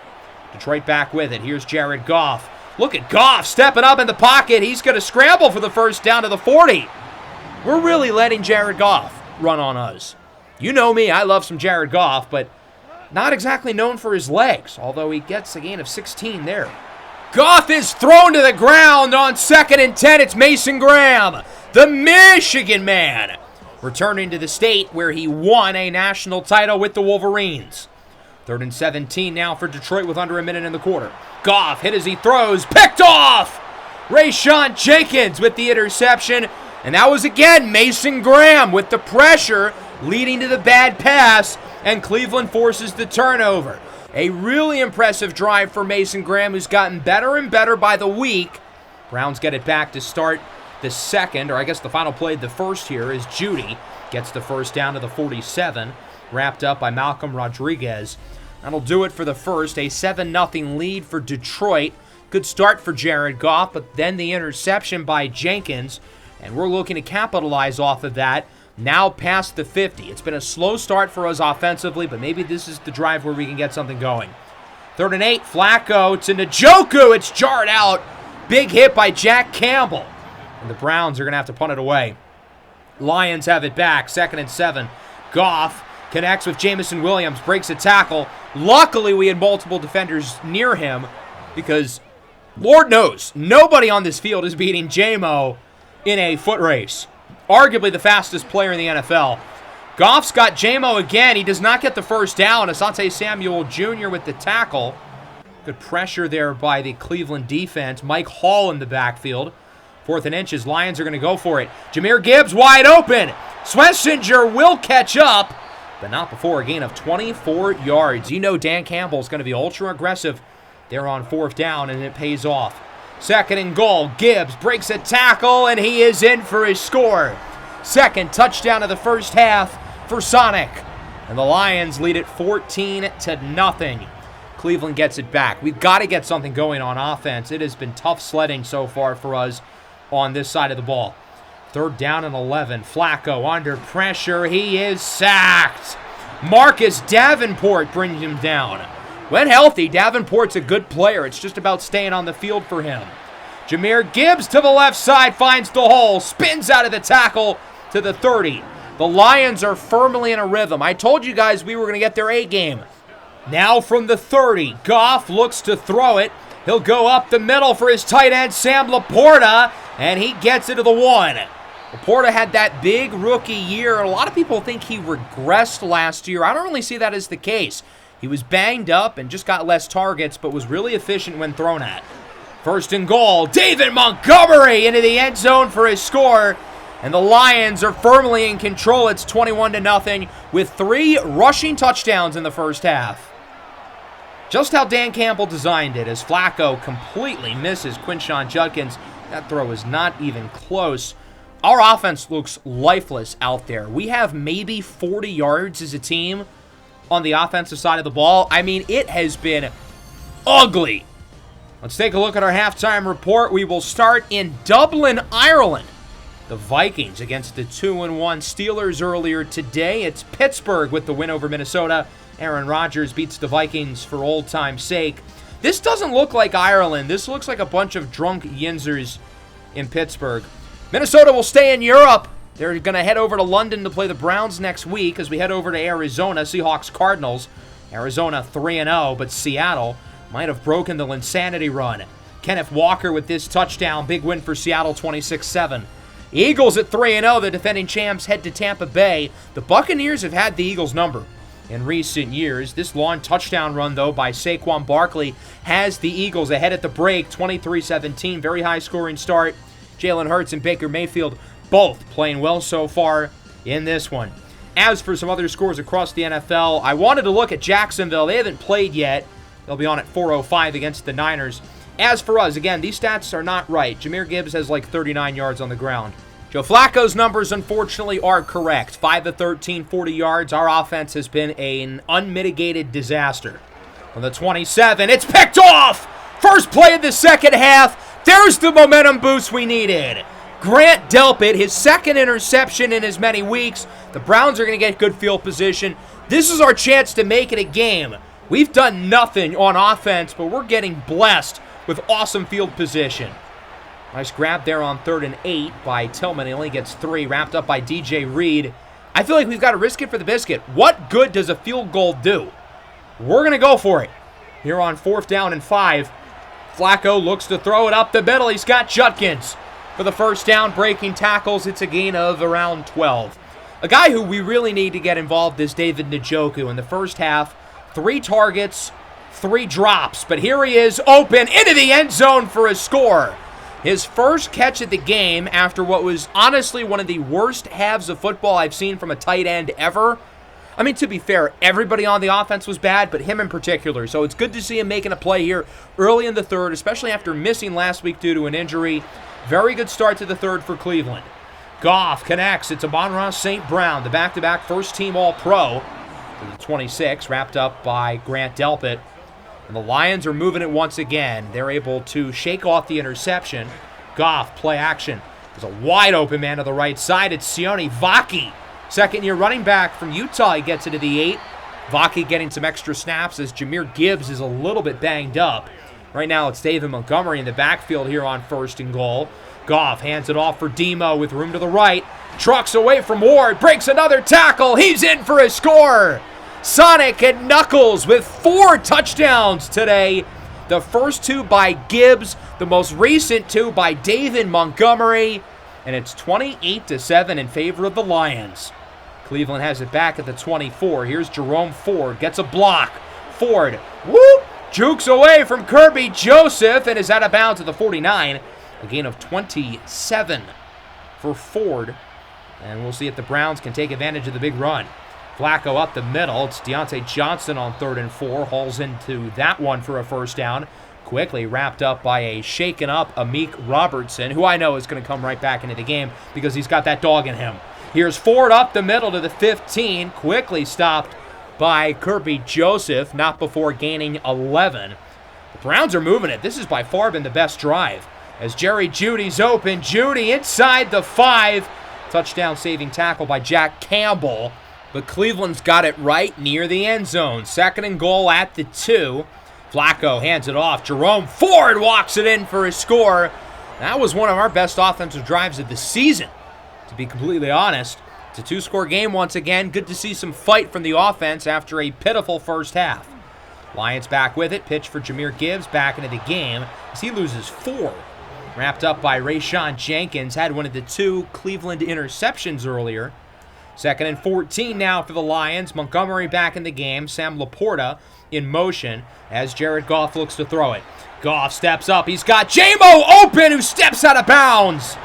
Detroit back with it. Here's Jared Goff. Look at Goff stepping up in the pocket. He's going to scramble for the first down to the 40. We're really letting Jared Goff run on us. You know me, I love some Jared Goff, but not exactly known for his legs, although he gets a gain of 16 there. Goff is thrown to the ground on 2nd and 10. It's Mason Graham, the Michigan man, returning to the state where he won a national title with the Wolverines. 3rd and 17 now for Detroit with under a minute in the quarter. Goff hit as he throws, picked off! Rayshawn Jenkins with the interception, and that was again Mason Graham with the pressure leading to the bad pass, and Cleveland forces the turnover. A really impressive drive for Mason Graham, who's gotten better and better by the week. Browns get it back to start the second, or I guess the final play of the first here is Judy gets the first down to the 47, wrapped up by Malcolm Rodriguez. That'll do it for the first, a 7-0 lead for Detroit. Good start for Jared Goff, but then the interception by Jenkins, and we're looking to capitalize off of that. Now past the 50. It's been a slow start for us offensively, but maybe this is the drive where we can get something going. 3rd and 8, Flacco to Njoku. It's jarred out. Big hit by Jack Campbell. And the Browns are going to have to punt it away. Lions have it back. 2nd and 7. Goff connects with Jamison Williams, breaks a tackle. Luckily, we had multiple defenders near him because, Lord knows, nobody on this field is beating J-Mo in a foot race. Arguably the fastest player in the NFL. Goff's got J-Mo again. He does not get the first down. Asante Samuel Jr. with the tackle. Good pressure there by the Cleveland defense. Mike Hall in the backfield. 4th and inches. Lions are going to go for it. Jahmyr Gibbs wide open. Schlesinger will catch up, but not before a gain of 24 yards. You know Dan Campbell's going to be ultra aggressive there on 4th down, and it pays off. 2nd and goal. Gibbs breaks a tackle, and he is in for his score. 2nd touchdown of the first half for Sonic. And the Lions lead it 14-0. Cleveland gets it back. We've got to get something going on offense. It has been tough sledding so far for us on this side of the ball. 3rd down and 11. Flacco under pressure. He is sacked. Marcus Davenport brings him down. When healthy, Davenport's a good player. It's just about staying on the field for him. Jahmyr Gibbs to the left side, finds the hole, spins out of the tackle to the 30. The Lions are firmly in a rhythm. I told you guys we were going to get their A game. Now from the 30, Goff looks to throw it. He'll go up the middle for his tight end, Sam Laporta, and he gets it to the 1. Laporta had that big rookie year. A lot of people think he regressed last year. I don't really see that as the case. He was banged up and just got less targets, but was really efficient when thrown at. 1st and goal, David Montgomery into the end zone for his score, and the Lions are firmly in control. It's 21-0 with 3 rushing touchdowns in the first half. Just how Dan Campbell designed it, as Flacco completely misses Quinshon Judkins. That throw is not even close. Our offense looks lifeless out there. We have maybe 40 yards as a team on the offensive side of the ball. I mean, it has been ugly. Let's take a look at our halftime report. We will start in Dublin, Ireland. The Vikings against the 2-1 Steelers earlier today. It's Pittsburgh with the win over Minnesota. Aaron Rodgers beats the Vikings for old time's sake. This doesn't look like Ireland. This looks like a bunch of drunk yinzers in Pittsburgh. Minnesota will stay in Europe. They're going to head over to London to play the Browns next week as we head over to Arizona, Seahawks-Cardinals. Arizona 3-0, but Seattle might have broken the Linsanity run. Kenneth Walker with this touchdown. Big win for Seattle, 26-7. Eagles at 3-0. The defending champs head to Tampa Bay. The Buccaneers have had the Eagles' number in recent years. This long touchdown run, though, by Saquon Barkley has the Eagles ahead at the break, 23-17. Very high-scoring start. Jalen Hurts and Baker Mayfield both playing well so far in this one. As for some other scores across the NFL, I wanted to look at Jacksonville. They haven't played yet. They'll be on at 4:05 against the Niners. As for us, again, these stats are not right. Jahmyr Gibbs has like 39 yards on the ground. Joe Flacco's numbers, unfortunately, are correct. 5 of 13, 40 yards. Our offense has been an unmitigated disaster. On the 27, it's picked off! First play of the second half. There's the momentum boost we needed. Grant Delpit, his 2nd interception in as many weeks. The Browns are going to get good field position. This is our chance to make it a game. We've done nothing on offense, but we're getting blessed with awesome field position. Nice grab there on 3rd and 8 by Tillman. He only gets 3, wrapped up by DJ Reed. I feel like we've got to risk it for the biscuit. What good does a field goal do? We're going to go for it. Here on 4th down and 5. Flacco looks to throw it up the middle. He's got Judkins for the first down, breaking tackles. It's a gain of around 12. A guy who we really need to get involved is David Njoku. In the first half, 3 targets, 3 drops. But here he is, open into the end zone for a score. His first catch of the game after what was honestly one of the worst halves of football I've seen from a tight end ever. I mean, to be fair, everybody on the offense was bad, but him in particular. So it's good to see him making a play here early in the third, especially after missing last week due to an injury. Very good start to the third for Cleveland. Goff connects. It's Amon-Ra St. Brown, the back-to-back first-team All-Pro. To the 26, wrapped up by Grant Delpit. And the Lions are moving it once again. They're able to shake off the interception. Goff, play action. There's a wide-open man to the right side. It's Sione Vaki. Second-year running back from Utah. He gets into the 8. Vaki getting some extra snaps as Jahmyr Gibbs is a little bit banged up. Right now it's David Montgomery in the backfield here on 1st and goal. Goff hands it off for Demo with room to the right. Trucks away from Ward. Breaks another tackle. He's in for a score. Sonic and Knuckles with 4 touchdowns today. The first 2 by Gibbs. The most recent 2 by David Montgomery. And it's 28-7 in favor of the Lions. Cleveland has it back at the 24. Here's Jerome Ford. Gets a block. Ford, whoop, jukes away from Kirby Joseph and is out of bounds at the 49. A gain of 27 for Ford. And we'll see if the Browns can take advantage of the big run. Flacco up the middle. It's Deontay Johnson on 3rd and 4. Hauls into that one for a first down. Quickly wrapped up by a shaken up Amik Robertson, who I know is going to come right back into the game because he's got that dog in him. Here's Ford up the middle to the 15. Quickly stopped by Kirby Joseph, not before gaining 11. The Browns are moving it. This has by far been the best drive. As Jerry Jeudy's open. Jeudy inside the 5. Touchdown saving tackle by Jack Campbell. But Cleveland's got it right near the end zone. 2nd and goal at the 2. Flacco hands it off. Jerome Ford walks it in for a score. That was one of our best offensive drives of the season, to be completely honest. It's a 2-score game once again. Good to see some fight from the offense after a pitiful first half. Lions back with it. Pitch for Jahmyr Gibbs back into the game as he loses 4. Wrapped up by Rayshawn Jenkins. Had one of the 2 Cleveland interceptions earlier. 2nd and 14 now for the Lions. Montgomery back in the game. Sam Laporta in motion as Jared Goff looks to throw it. Goff steps up. He's got J-Mo open, who steps out of bounds.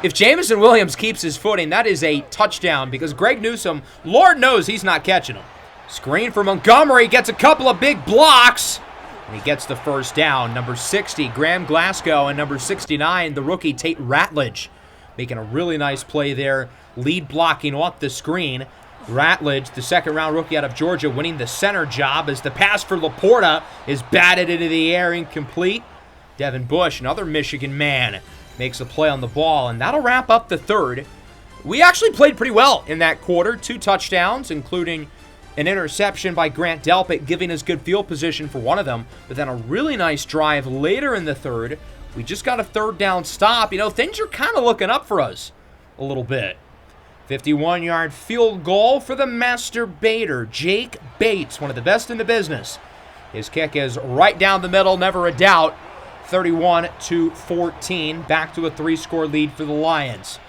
If Jameson Williams keeps his footing, that is a touchdown because Greg Newsome, Lord knows he's not catching him. Screen for Montgomery. Gets a couple of big blocks. And he gets the first down. Number 60, Graham Glasgow, and number 69, the rookie Tate Ratledge, making a really nice play there. Lead blocking off the screen. Ratledge, the 2nd-round rookie out of Georgia, winning the center job as the pass for Laporta is batted into the air, incomplete. Devin Bush, another Michigan man, makes a play on the ball, and that'll wrap up the third. We actually played pretty well in that quarter. 2 touchdowns, including an interception by Grant Delpit, giving us good field position for one of them, but then a really nice drive later in the third. We just got a 3rd down stop. You know, things are kind of looking up for us a little bit. 51-yard field goal for the masturbator, Jake Bates, one of the best in the business. His kick is right down the middle, never a doubt. 31-14, back to a 3-score lead for the Lions.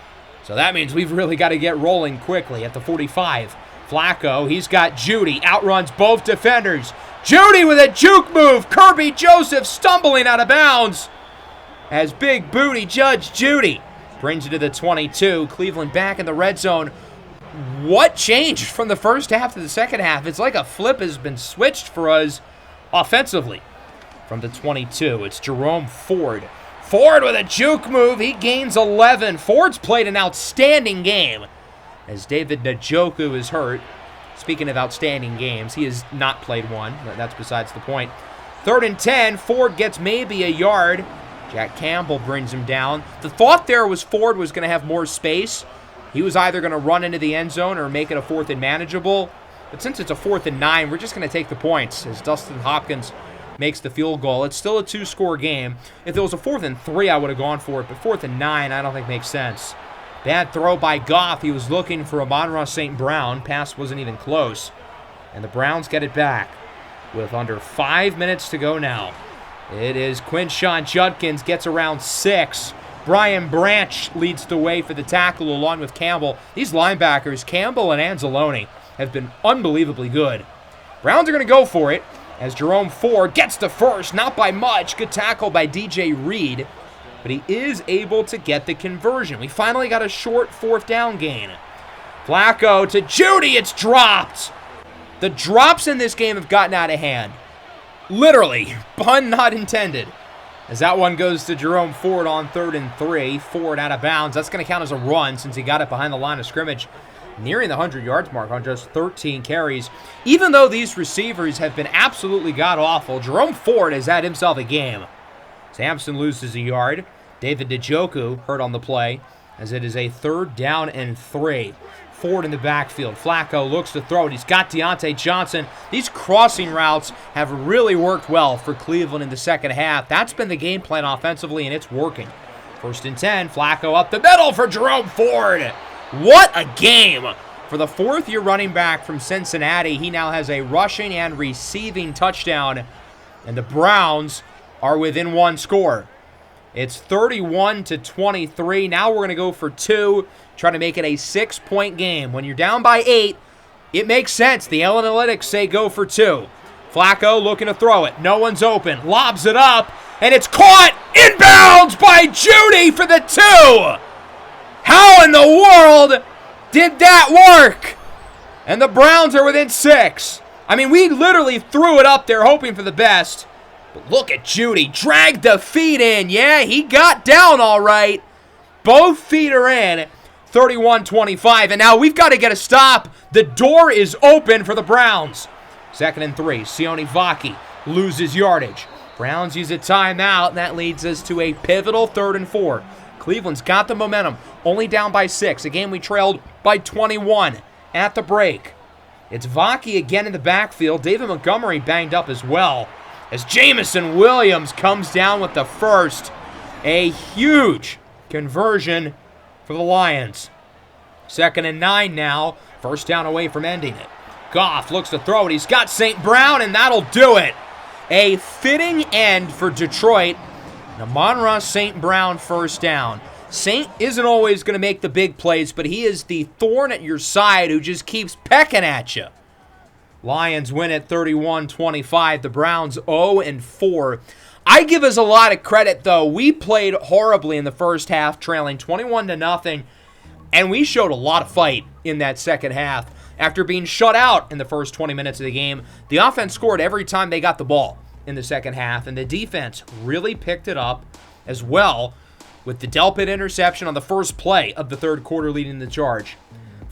So that means we've really got to get rolling quickly at the 45. Flacco, he's got Jeudy, outruns both defenders. Jeudy with a juke move. Kirby Joseph stumbling out of bounds as big booty Judge Jeudy brings it to the 22. Cleveland back in the red zone. What changed from the first half to the second half? It's like a flip has been switched for us offensively. From the 22, it's Jerome Ford. Ford with a juke move. He gains 11. Ford's played an outstanding game as David Njoku is hurt. Speaking of outstanding games, he has not played one. That's besides the point. 3rd and 10. Ford gets maybe a yard. Jack Campbell brings him down. The thought there was Ford was going to have more space. He was either going to run into the end zone or make it a 4th and manageable. But since it's a 4th and 9, we're just going to take the points as Dustin Hopkins makes the field goal. It's still a 2-score game. If it was a 4th and 3, I would have gone for it, but 4th and 9, I don't think makes sense. Bad throw by Goff. He was looking for Amon-Ra St. Brown. Pass wasn't even close. And the Browns get it back with under 5 minutes to go now. It is Quinshon Judkins, gets around 6. Brian Branch leads the way for the tackle along with Campbell. These linebackers, Campbell and Anzalone, have been unbelievably good. Browns are going to go for it as Jerome Ford gets the first, not by much. Good tackle by DJ Reed, but he is able to get the conversion. We finally got a short 4th down gain. Flacco to Judy, it's dropped. The drops in this game have gotten out of hand. Literally, pun not intended. As that one goes to Jerome Ford on 3rd and 3. Ford out of bounds. That's going to count as a run since he got it behind the line of scrimmage, nearing the 100-yard mark on just 13 carries. Even though these receivers have been absolutely god-awful, Jerome Ford has had himself a game. Sampson loses a yard. David Njoku hurt on the play as it is a 3rd down and 3. Ford in the backfield. Flacco looks to throw it. He's got Deontay Johnson. These crossing routes have really worked well for Cleveland in the second half. That's been the game plan offensively, and it's working. 1st and 10. Flacco up the middle for Jerome Ford. What a game for the 4th-year running back from Cincinnati. He now has a rushing and receiving touchdown, and the Browns are within 1 score. It's 31-23. Now we're going to go for 2, try to make it a 6-point game. When you're down by 8, it makes sense. The analytics say go for 2. Flacco looking to throw it. No one's open. Lobs it up, and it's caught inbounds by Judy for the 2. How in the world did that work? And the Browns are within 6. I mean, we literally threw it up there hoping for the best. But look at Judy. Dragged the feet in. Yeah, he got down all right. Both feet are in. 31-25. And now we've got to get a stop. The door is open for the Browns. 2nd and 3. Sione Vaki loses yardage. Browns use a timeout, and that leads us to a pivotal 3rd and 4. Cleveland's got the momentum. Only down by 6. A game we trailed by 21 at the break. It's Vaki again in the backfield. David Montgomery banged up as well, as Jamison Williams comes down with the first. A huge conversion for the Lions. 2nd and 9 now. 1st down away from ending it. Goff looks to throw it. He's got St. Brown, and that'll do it. A fitting end for Detroit. Amon-Ra St. Brown 1st down. Saint isn't always going to make the big plays, but he is the thorn at your side who just keeps pecking at you. Lions win at 31-25. The Browns 0-4. I give us a lot of credit, though. We played horribly in the first half, trailing 21-0, and we showed a lot of fight in that second half. After being shut out in the first 20 minutes of the game, the offense scored every time they got the ball in the second half, and the defense really picked it up as well, with the Delpit interception on the first play of the third quarter leading the charge.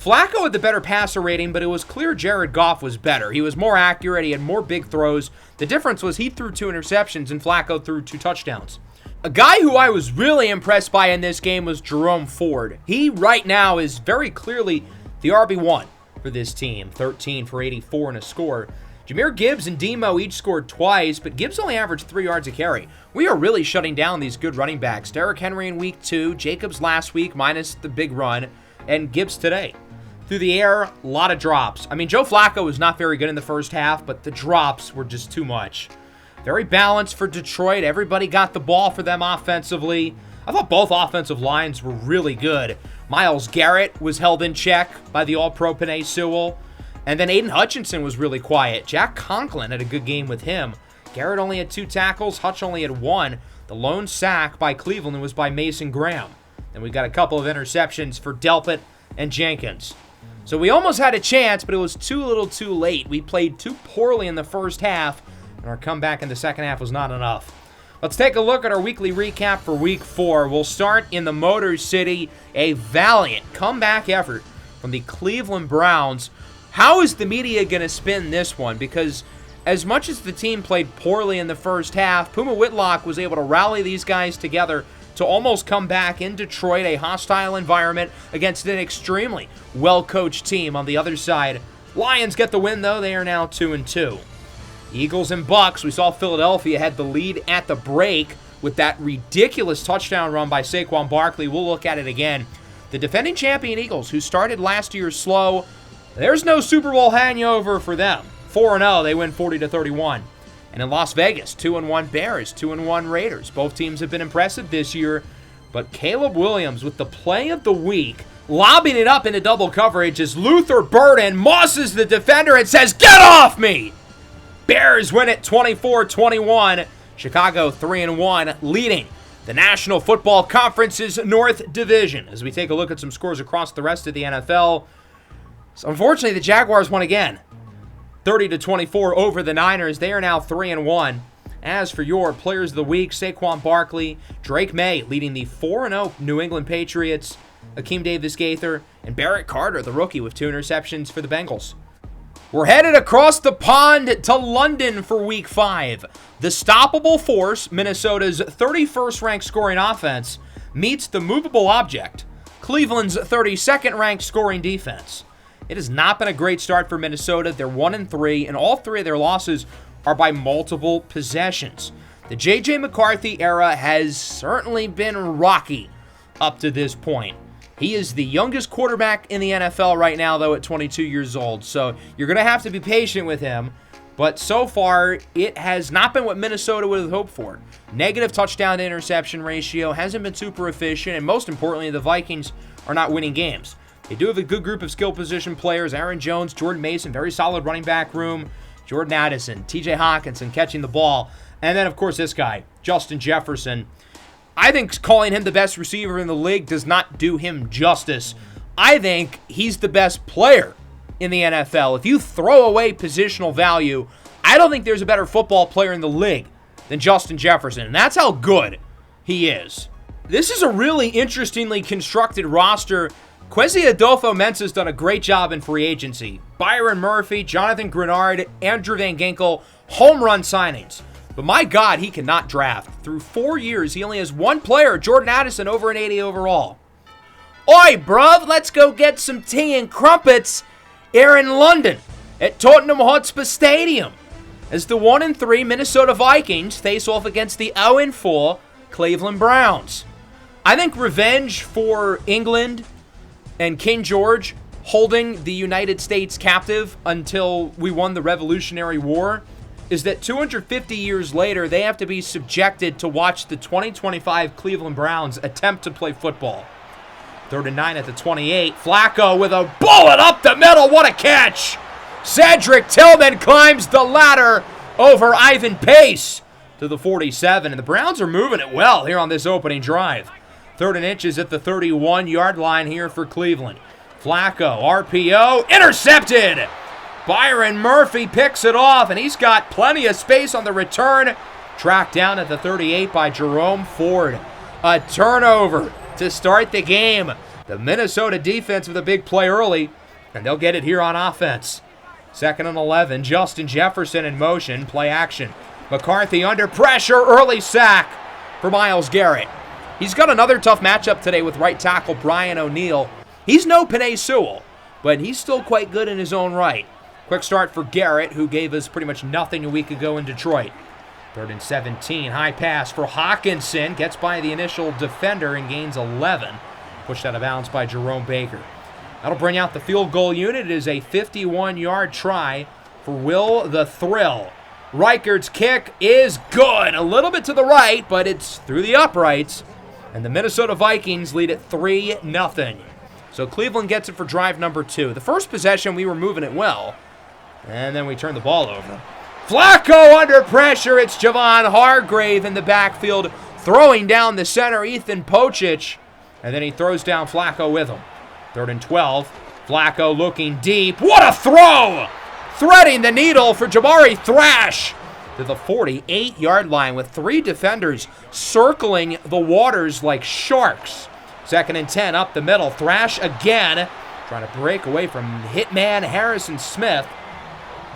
Flacco had the better passer rating, but it was clear Jared Goff was better. He was more accurate. He had more big throws. The difference was he threw 2 interceptions and Flacco threw 2 touchdowns. A guy who I was really impressed by in this game was Jerome Ford. He right now is very clearly the RB1 for this team. 13 for 84 and a score. Jahmyr Gibbs and Demo each scored twice, but Gibbs only averaged 3 yards a carry. We are really shutting down these good running backs. Derrick Henry in week 2, Jacobs last week minus the big run, and Gibbs today. Through the air, a lot of drops. I mean, Joe Flacco was not very good in the first half, but the drops were just too much. Very balanced for Detroit. Everybody got the ball for them offensively. I thought both offensive lines were really good. Myles Garrett was held in check by the All-Pro Penei Sewell. And then Aiden Hutchinson was really quiet. Jack Conklin had a good game with him. Garrett only had 2 tackles. Hutch only had 1. The lone sack by Cleveland was by Mason Graham. And we got a couple of interceptions for Delpit and Jenkins. So we almost had a chance, but it was too little too late. We played too poorly in the first half, and our comeback in the second half was not enough. Let's take a look at our weekly recap for Week 4. We'll start in the Motor City. A valiant comeback effort from the Cleveland Browns. How is the media going to spin this one? Because as much as the team played poorly in the first half, Puma Whitlock was able to rally these guys together to almost come back in Detroit, a hostile environment against an extremely well-coached team on the other side. Lions get the win, though. They are now 2-2. Eagles and Bucks. We saw Philadelphia had the lead at the break with that ridiculous touchdown run by Saquon Barkley. We'll look at it again. The defending champion Eagles, who started last year slow, there's no Super Bowl hangover for them. 4-0, they win 40-31. And in Las Vegas, 2-1 Bears, 2-1 Raiders. Both teams have been impressive this year, but Caleb Williams with the play of the week, lobbing it up into double coverage as Luther Burden mosses the defender and says, "Get off me!" Bears win it 24-21. Chicago 3-1, leading the National Football Conference's North Division. As we take a look at some scores across the rest of the NFL, so unfortunately the Jaguars won again. 30-24 over the Niners. They are now 3-1. As for your players of the week, Saquon Barkley, Drake May leading the 4-0 New England Patriots, Akeem Davis-Gaither, and Barrett Carter, the rookie, with 2 interceptions for the Bengals. We're headed across the pond to London for Week 5. The stoppable force, Minnesota's 31st ranked scoring offense, meets the movable object, Cleveland's 32nd ranked scoring defense. It has not been a great start for Minnesota. They're 1-3, and all 3 of their losses are by multiple possessions. The J.J. McCarthy era has certainly been rocky up to this point. He is the youngest quarterback in the NFL right now, though, at 22 years old. So you're going to have to be patient with him. But so far, it has not been what Minnesota would have hoped for. Negative touchdown to interception ratio, hasn't been super efficient, and most importantly, the Vikings are not winning games. They do have a good group of skill position players. Aaron Jones, Jordan Mason, very solid running back room. Jordan Addison, TJ Hawkinson catching the ball. And then, of course, this guy, Justin Jefferson. I think calling him the best receiver in the league does not do him justice. I think he's the best player in the NFL. If you throw away positional value, I don't think there's a better football player in the league than Justin Jefferson. And that's how good he is. This is a really interestingly constructed roster. Kwesi Adolfo-Mensah's done a great job in free agency. Byron Murphy, Jonathan Grenard, Andrew Van Ginkel, home run signings. But my God, he cannot draft. Through 4 years, he only has one player, Jordan Addison, over an 80 overall. Oi, bruv, let's go get some tea and crumpets here in London at Tottenham Hotspur Stadium as the 1-3 Minnesota Vikings face off against the 0-4 Cleveland Browns. I think revenge for England and King George holding the United States captive until we won the Revolutionary War is that 250 years later, they have to be subjected to watch the 2025 Cleveland Browns attempt to play football. 3rd and 9 at the 28. Flacco with a bullet up the middle. What a catch! Cedric Tillman climbs the ladder over Ivan Pace to the 47. And the Browns are moving it well here on this opening drive. 3rd and inches at the 31-yard line here for Cleveland. Flacco, RPO, intercepted! Byron Murphy picks it off, and he's got plenty of space on the return. Tracked down at the 38 by Jerome Ford. A turnover to start the game. The Minnesota defense with a big play early, and they'll get it here on offense. 2nd and 11, Justin Jefferson in motion, play action. McCarthy under pressure, early sack for Myles Garrett. He's got another tough matchup today with right tackle Brian O'Neill. He's no Penei Sewell, but he's still quite good in his own right. Quick start for Garrett, who gave us pretty much nothing a week ago in Detroit. 3rd and 17, high pass for Hawkinson. Gets by the initial defender and gains 11. Pushed out of bounds by Jerome Baker. That'll bring out the field goal unit. It is a 51-yard try for Will the Thrill. Reichard's kick is good. A little bit to the right, but it's through the uprights. And the Minnesota Vikings lead it 3-0. So Cleveland gets it for drive number 2. The first possession, we were moving it well. And then we turn the ball over. Flacco under pressure. It's Javon Hargrave in the backfield, throwing down the center, Ethan Pocic. And then he throws down Flacco with him. 3rd and 12. Flacco looking deep. What a throw! Threading the needle for Jabari Thrash to the 48-yard line with 3 defenders circling the waters like sharks. 2nd and 10 up the middle. Thrash again, trying to break away from hitman Harrison Smith.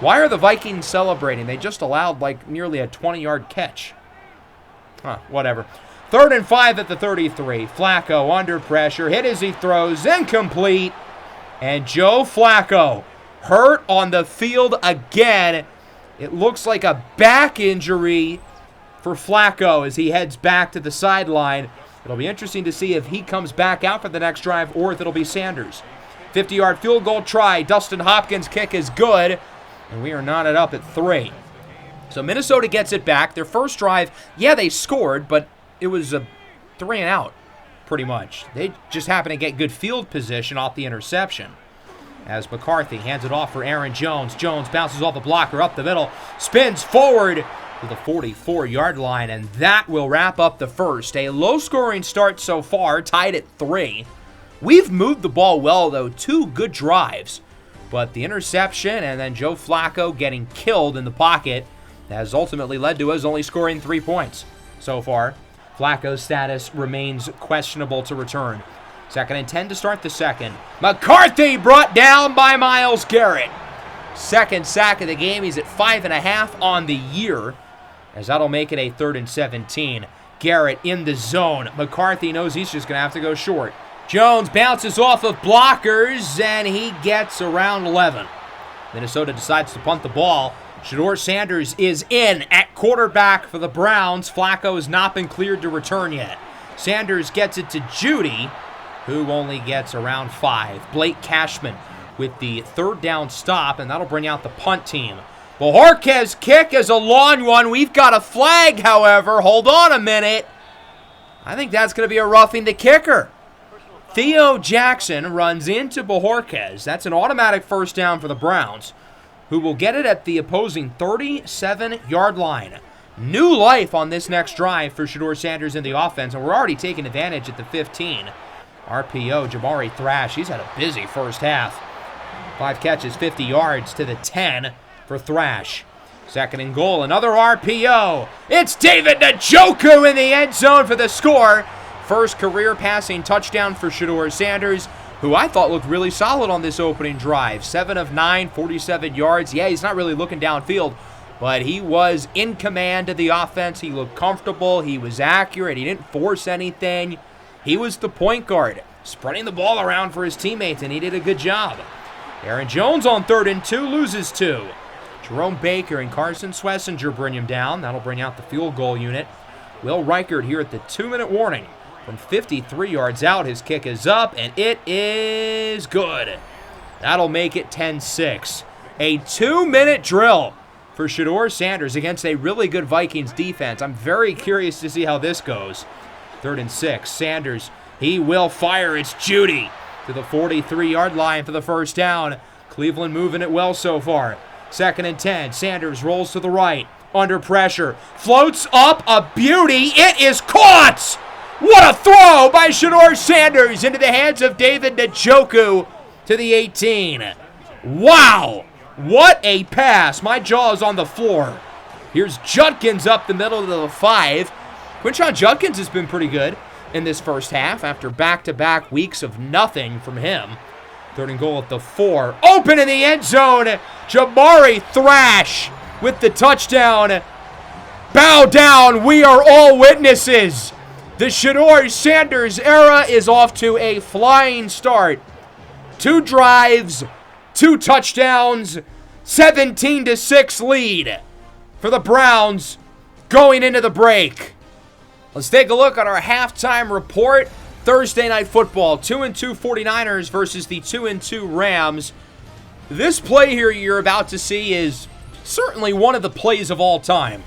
Why are the Vikings celebrating? They just allowed like nearly a 20-yard catch. Whatever. 3rd and 5 at the 33. Flacco under pressure. Hit as he throws. Incomplete. And Joe Flacco hurt on the field again. It looks like a back injury for Flacco as he heads back to the sideline. It'll be interesting to see if he comes back out for the next drive or if it'll be Sanders. 50-yard field goal try. Dustin Hopkins' kick is good, and we are knotted up at 3. So Minnesota gets it back. Their first drive, yeah, they scored, but it was a 3-and-out, pretty much. They just happened to get good field position off the interception. As McCarthy hands it off for Aaron Jones. Jones bounces off the blocker up the middle, spins forward to the 44-yard line, and that will wrap up the first. A low-scoring start so far, tied at 3. We've moved the ball well, though. 2 good drives. But the interception and then Joe Flacco getting killed in the pocket has ultimately led to us only scoring 3 points so far. Flacco's status remains questionable to return. 2nd and 10 to start the second. McCarthy brought down by Myles Garrett. 2nd sack of the game. He's at 5.5 on the year, as that'll make it a 3rd and 17. Garrett in the zone. McCarthy knows he's just going to have to go short. Jones bounces off of blockers, and he gets around 11. Minnesota decides to punt the ball. Shedeur Sanders is in at quarterback for the Browns. Flacco has not been cleared to return yet. Sanders gets it to Judy, who only gets around 5. Blake Cashman with the 3rd down stop, and that'll bring out the punt team. Bojorquez's kick is a long one. We've got a flag, however. Hold on a minute. I think that's going to be a roughing the kicker. Theo Jackson runs into Bojorquez. That's an automatic first down for the Browns, who will get it at the opposing 37-yard line. New life on this next drive for Shedeur Sanders in the offense, and we're already taking advantage at the 15. RPO, Jamari Thrash, he's had a busy first half. 5 catches, 50 yards to the 10 for Thrash. 2nd and goal, another RPO. It's David Njoku in the end zone for the score. First career passing touchdown for Shedeur Sanders, who I thought looked really solid on this opening drive. 7 of 9, 47 yards. Yeah, he's not really looking downfield, but he was in command of the offense. He looked comfortable. He was accurate. He didn't force anything. He was the point guard, spreading the ball around for his teammates, and he did a good job. Aaron Jones on 3rd and 2, loses 2. Jerome Baker and Carson Swessinger bring him down. That'll bring out the field goal unit. Will Reichard here at the 2-minute warning. From 53 yards out, his kick is up, and it is good. That'll make it 10-6. A 2-minute drill for Shedeur Sanders against a really good Vikings defense. I'm very curious to see how this goes. 3rd and 6. Sanders, he will fire. It's Judy to the 43-yard line for the first down. Cleveland moving it well so far. 2nd and 10. Sanders rolls to the right. Under pressure. Floats up a beauty. It is caught! What a throw by Shedeur Sanders into the hands of David Njoku to the 18. Wow! What a pass. My jaw is on the floor. Here's Judkins up the middle of the 5. Quinshon Judkins has been pretty good in this first half after back-to-back weeks of nothing from him. 3rd and goal at the 4. Open in the end zone. Jamari Thrash with the touchdown. Bow down. We are all witnesses. The Shedeur Sanders era is off to a flying start. 2 drives, 2 touchdowns, 17-6 lead for the Browns going into the break. Let's take a look at our halftime report. Thursday Night Football, 2-2 49ers versus the 2-2 Rams. This play here you're about to see is certainly one of the plays of all time.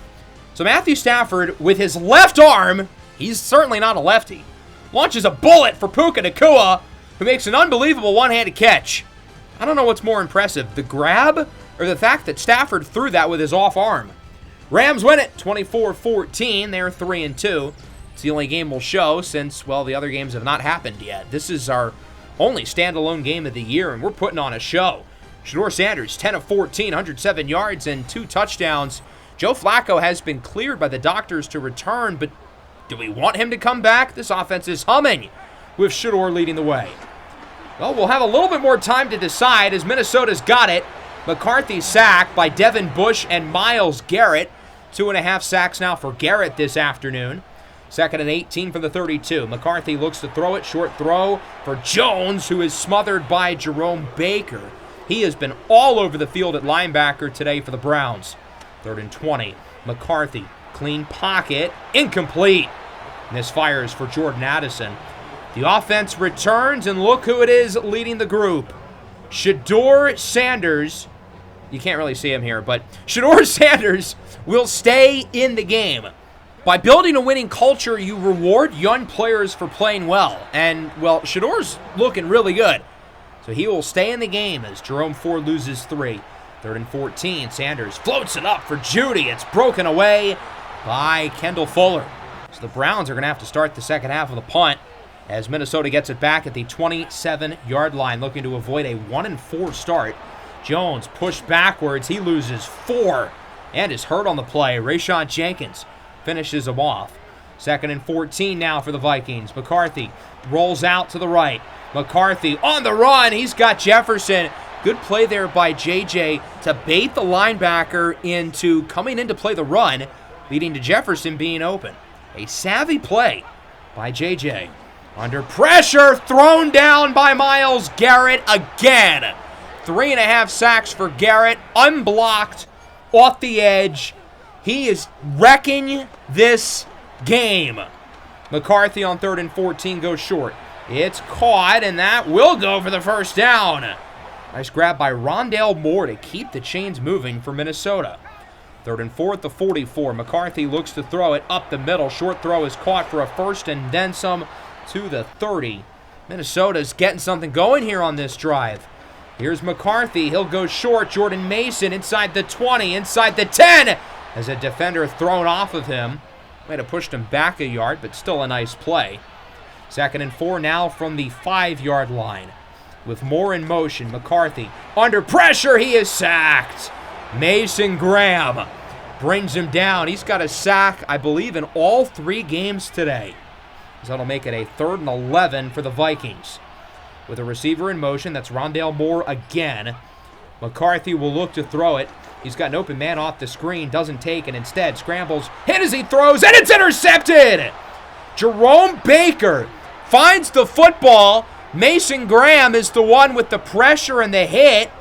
So Matthew Stafford, with his left arm, he's certainly not a lefty, launches a bullet for Puka Nacua, who makes an unbelievable one-handed catch. I don't know what's more impressive, the grab or the fact that Stafford threw that with his off arm. Rams win it 24-14. They're 3-2. It's the only game we'll show since, well, the other games have not happened yet. This is our only standalone game of the year, and we're putting on a show. Shedeur Sanders, 10 of 14, 107 yards and 2 touchdowns. Joe Flacco has been cleared by the doctors to return, but do we want him to come back? This offense is humming with Shedeur leading the way. Well, we'll have a little bit more time to decide as Minnesota's got it. McCarthy sacked by Devin Bush and Myles Garrett. 2.5 sacks now for Garrett this afternoon. 2nd and 18 for the 32. McCarthy looks to throw it. Short throw for Jones, who is smothered by Jerome Baker. He has been all over the field at linebacker today for the Browns. 3rd and 20. McCarthy, clean pocket, incomplete. Misfires for Jordan Addison. The offense returns, and look who it is leading the group. Shedeur Sanders. You can't really see him here, but Shedeur Sanders will stay in the game. By building a winning culture, you reward young players for playing well. And, well, Shedeur's looking really good. So he will stay in the game as Jerome Ford loses 3. 3rd and 14. Sanders floats it up for Judy. It's broken away by Kendall Fuller. So the Browns are going to have to start the second half of the punt as Minnesota gets it back at the 27-yard line, looking to avoid a 1-4 start. Jones pushed backwards. He loses 4 and is hurt on the play. Rayshon Jenkins finishes him off. 2nd and 14 now for the Vikings. McCarthy rolls out to the right. McCarthy on the run. He's got Jefferson. Good play there by JJ to bait the linebacker into coming in to play the run, leading to Jefferson being open. A savvy play by JJ. Under pressure, thrown down by Myles Garrett again. 3.5 sacks for Garrett, unblocked, off the edge. He is wrecking this game. McCarthy on 3rd and 14 goes short. It's caught, and that will go for the first down. Nice grab by Rondale Moore to keep the chains moving for Minnesota. 3rd and 4 at the 44. McCarthy looks to throw it up the middle. Short throw is caught for a first and then some to the 30. Minnesota's getting something going here on this drive. Here's McCarthy. He'll go short. Jordan Mason inside the 20, inside the 10. As a defender thrown off of him. Might have pushed him back a yard, but still a nice play. 2nd and 4 now from the 5-yard line. With Moore in motion, McCarthy under pressure. He is sacked. Mason Graham brings him down. He's got a sack, I believe, in all 3 games today. So that'll make it a 3rd and 11 for the Vikings. With a receiver in motion, that's Rondale Moore again. McCarthy will look to throw it. He's got an open man off the screen, doesn't take it, instead scrambles, hit as he throws, and it's intercepted! Jerome Baker finds the football. Mason Graham is the one with the pressure and the hit.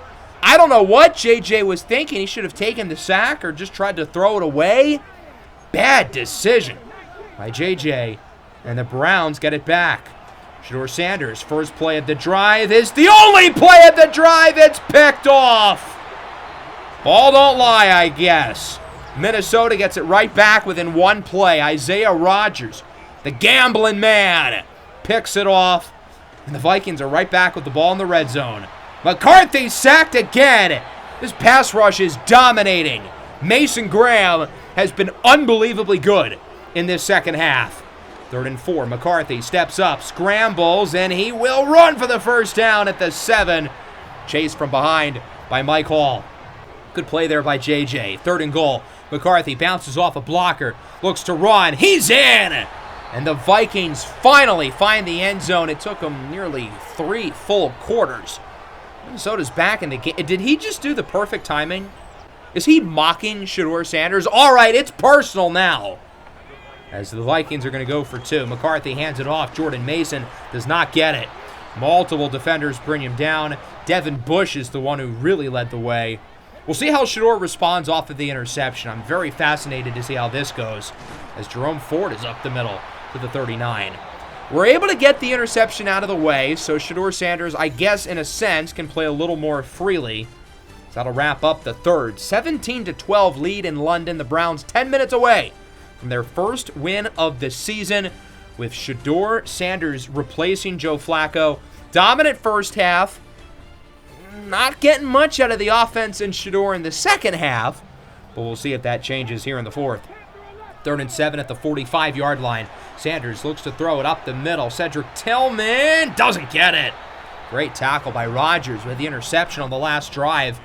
I don't know what JJ was thinking. He should have taken the sack or just tried to throw it away. Bad decision by JJ, and the Browns get it back. Shedeur Sanders, first play of the drive, is the only play of the drive. It's picked off. Ball don't lie, I guess. Minnesota gets it right back within 1 play. Isaiah Rodgers, the gambling man, picks it off. And the Vikings are right back with the ball in the red zone. McCarthy sacked again. This pass rush is dominating. Mason Graham has been unbelievably good in this second half. 3rd and 4. McCarthy steps up, scrambles, and he will run for the first down at the 7. Chased from behind by Mike Hall. Good play there by JJ. 3rd and goal. McCarthy bounces off a blocker, looks to run. He's in! And the Vikings finally find the end zone. It took them nearly 3 full quarters. Minnesota's back in the game. Did he just do the perfect timing? Is he mocking Shedeur Sanders? All right, it's personal now. As the Vikings are going to go for 2. McCarthy hands it off. Jordan Mason does not get it. Multiple defenders bring him down. Devin Bush is the one who really led the way. We'll see how Shedeur responds off of the interception. I'm very fascinated to see how this goes as Jerome Ford is up the middle to the 39. We're able to get the interception out of the way, so Shedeur Sanders, I guess, in a sense, can play a little more freely. So that'll wrap up the 3rd. 17-12 lead in London. The Browns 10 minutes away from their first win of the season, with Shedeur Sanders replacing Joe Flacco. Dominant first half. Not getting much out of the offense in Shedeur in the second half, but we'll see if that changes here in the 4th. 3rd and 7 at the 45-yard line. Sanders looks to throw it up the middle. Cedric Tillman doesn't get it. Great tackle by Rodgers with the interception on the last drive.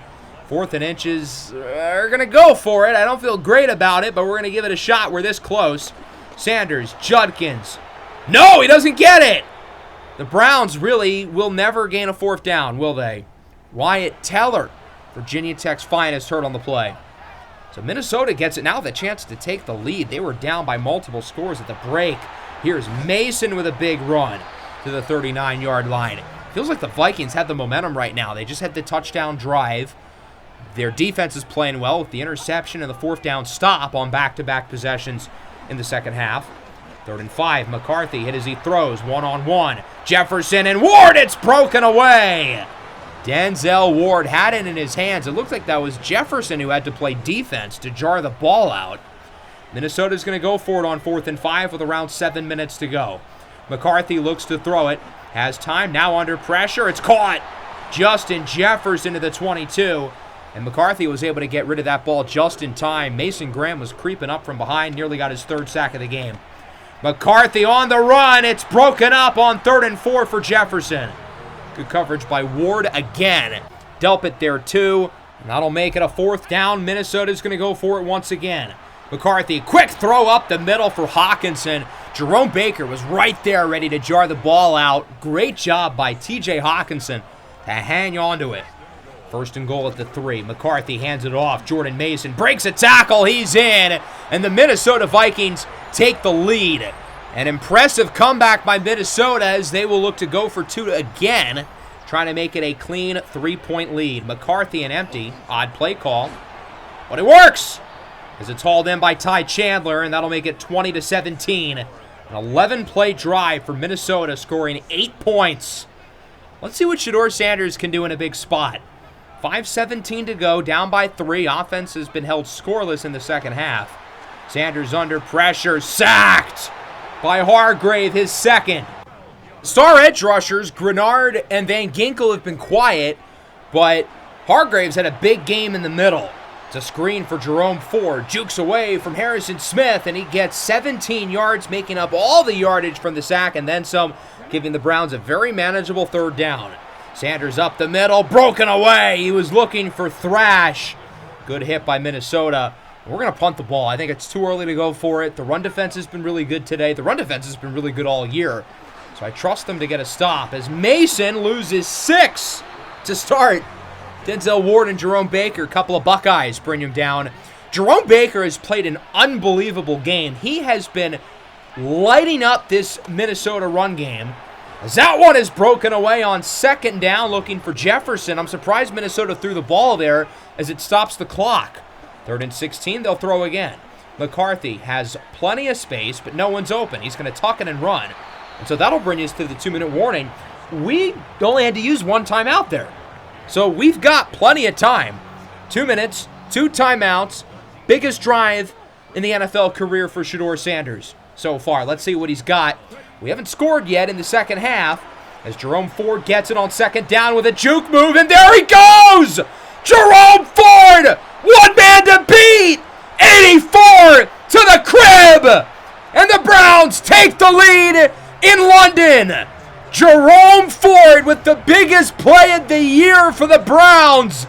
4th and inches. We're going to go for it. I don't feel great about it, but we're going to give it a shot. We're this close. Sanders, Judkins. No, he doesn't get it. The Browns really will never gain a 4th down, will they? Wyatt Teller, Virginia Tech's finest, hurt on the play. So Minnesota gets it now, the chance to take the lead. They were down by multiple scores at the break. Here's Mason with a big run to the 39-yard line. Feels like the Vikings have the momentum right now. They just had the touchdown drive. Their defense is playing well with the interception and the fourth down stop on back-to-back possessions in the second half. 3rd and 5. McCarthy hit as he throws. One-on-one. Jefferson and Ward. It's broken away. Denzel Ward had it in his hands. It looked like that was Jefferson who had to play defense to jar the ball out. Minnesota's going to go for it on 4th and 5 with around 7 minutes to go. McCarthy looks to throw it. Has time. Now under pressure. It's caught. Justin Jefferson to the 22. And McCarthy was able to get rid of that ball just in time. Mason Graham was creeping up from behind. Nearly got his 3rd sack of the game. McCarthy on the run. It's broken up on 3rd and 4 for Jefferson. Good coverage by Ward again. Delpit there too. And that'll make it a 4th down. Minnesota's going to go for it once again. McCarthy, quick throw up the middle for Hawkinson. Jerome Baker was right there ready to jar the ball out. Great job by TJ Hawkinson to hang on to it. 1st and goal at the 3. McCarthy hands it off. Jordan Mason breaks a tackle. He's in. And the Minnesota Vikings take the lead. An impressive comeback by Minnesota as they will look to go for 2 again, trying to make it a clean 3-point lead. McCarthy and empty. Odd play call. But it works! As it's hauled in by Ty Chandler, and that'll make it 20-17. An 11-play drive for Minnesota, scoring 8 points. Let's see what Shedeur Sanders can do in a big spot. 5:17 to go, down by 3. Offense has been held scoreless in the second half. Sanders under pressure, sacked by Hargrave, his 2nd. Star edge rushers, Grenard and Van Ginkel have been quiet, but Hargrave's had a big game in the middle. It's a screen for Jerome Ford, jukes away from Harrison Smith, and he gets 17 yards, making up all the yardage from the sack and then some, giving the Browns a very manageable 3rd down. Sanders up the middle, broken away. He was looking for Thrash. Good hit by Minnesota. We're going to punt the ball. I think it's too early to go for it. The run defense has been really good today. The run defense has been really good all year. So I trust them to get a stop as Mason loses 6 to start. Denzel Ward and Jerome Baker, a couple of Buckeyes, bring him down. Jerome Baker has played an unbelievable game. He has been lighting up this Minnesota run game. As that one is broken away on 2nd down, looking for Jefferson. I'm surprised Minnesota threw the ball there as it stops the clock. 3rd and 16, they'll throw again. McCarthy has plenty of space, but no one's open. He's going to tuck it and run. And so that'll bring us to the 2-minute warning. We only had to use 1 timeout there. So we've got plenty of time. 2 minutes, 2 timeouts. Biggest drive in the NFL career for Shedeur Sanders so far. Let's see what he's got. We haven't scored yet in the second half as Jerome Ford gets it on 2nd down with a juke move, and there he goes! Jerome Ford! 1 man to beat! 84 to the crib! And the Browns take the lead in London! Jerome Ford with the biggest play of the year for the Browns.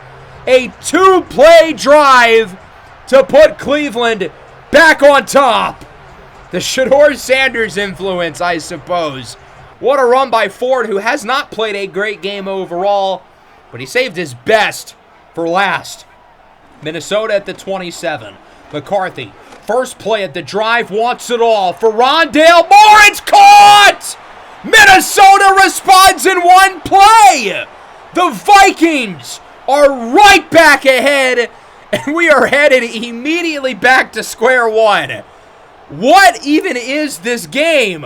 A 2-play drive to put Cleveland back on top. The Shedeur Sanders influence, I suppose. What a run by Ford, who has not played a great game overall, but he saved his best for last. Minnesota at the 27. McCarthy, first play at the drive, wants it all for Rondale Moore. It's caught! Minnesota responds in 1 play. The Vikings are right back ahead, and we are headed immediately back to square one. What even is this game?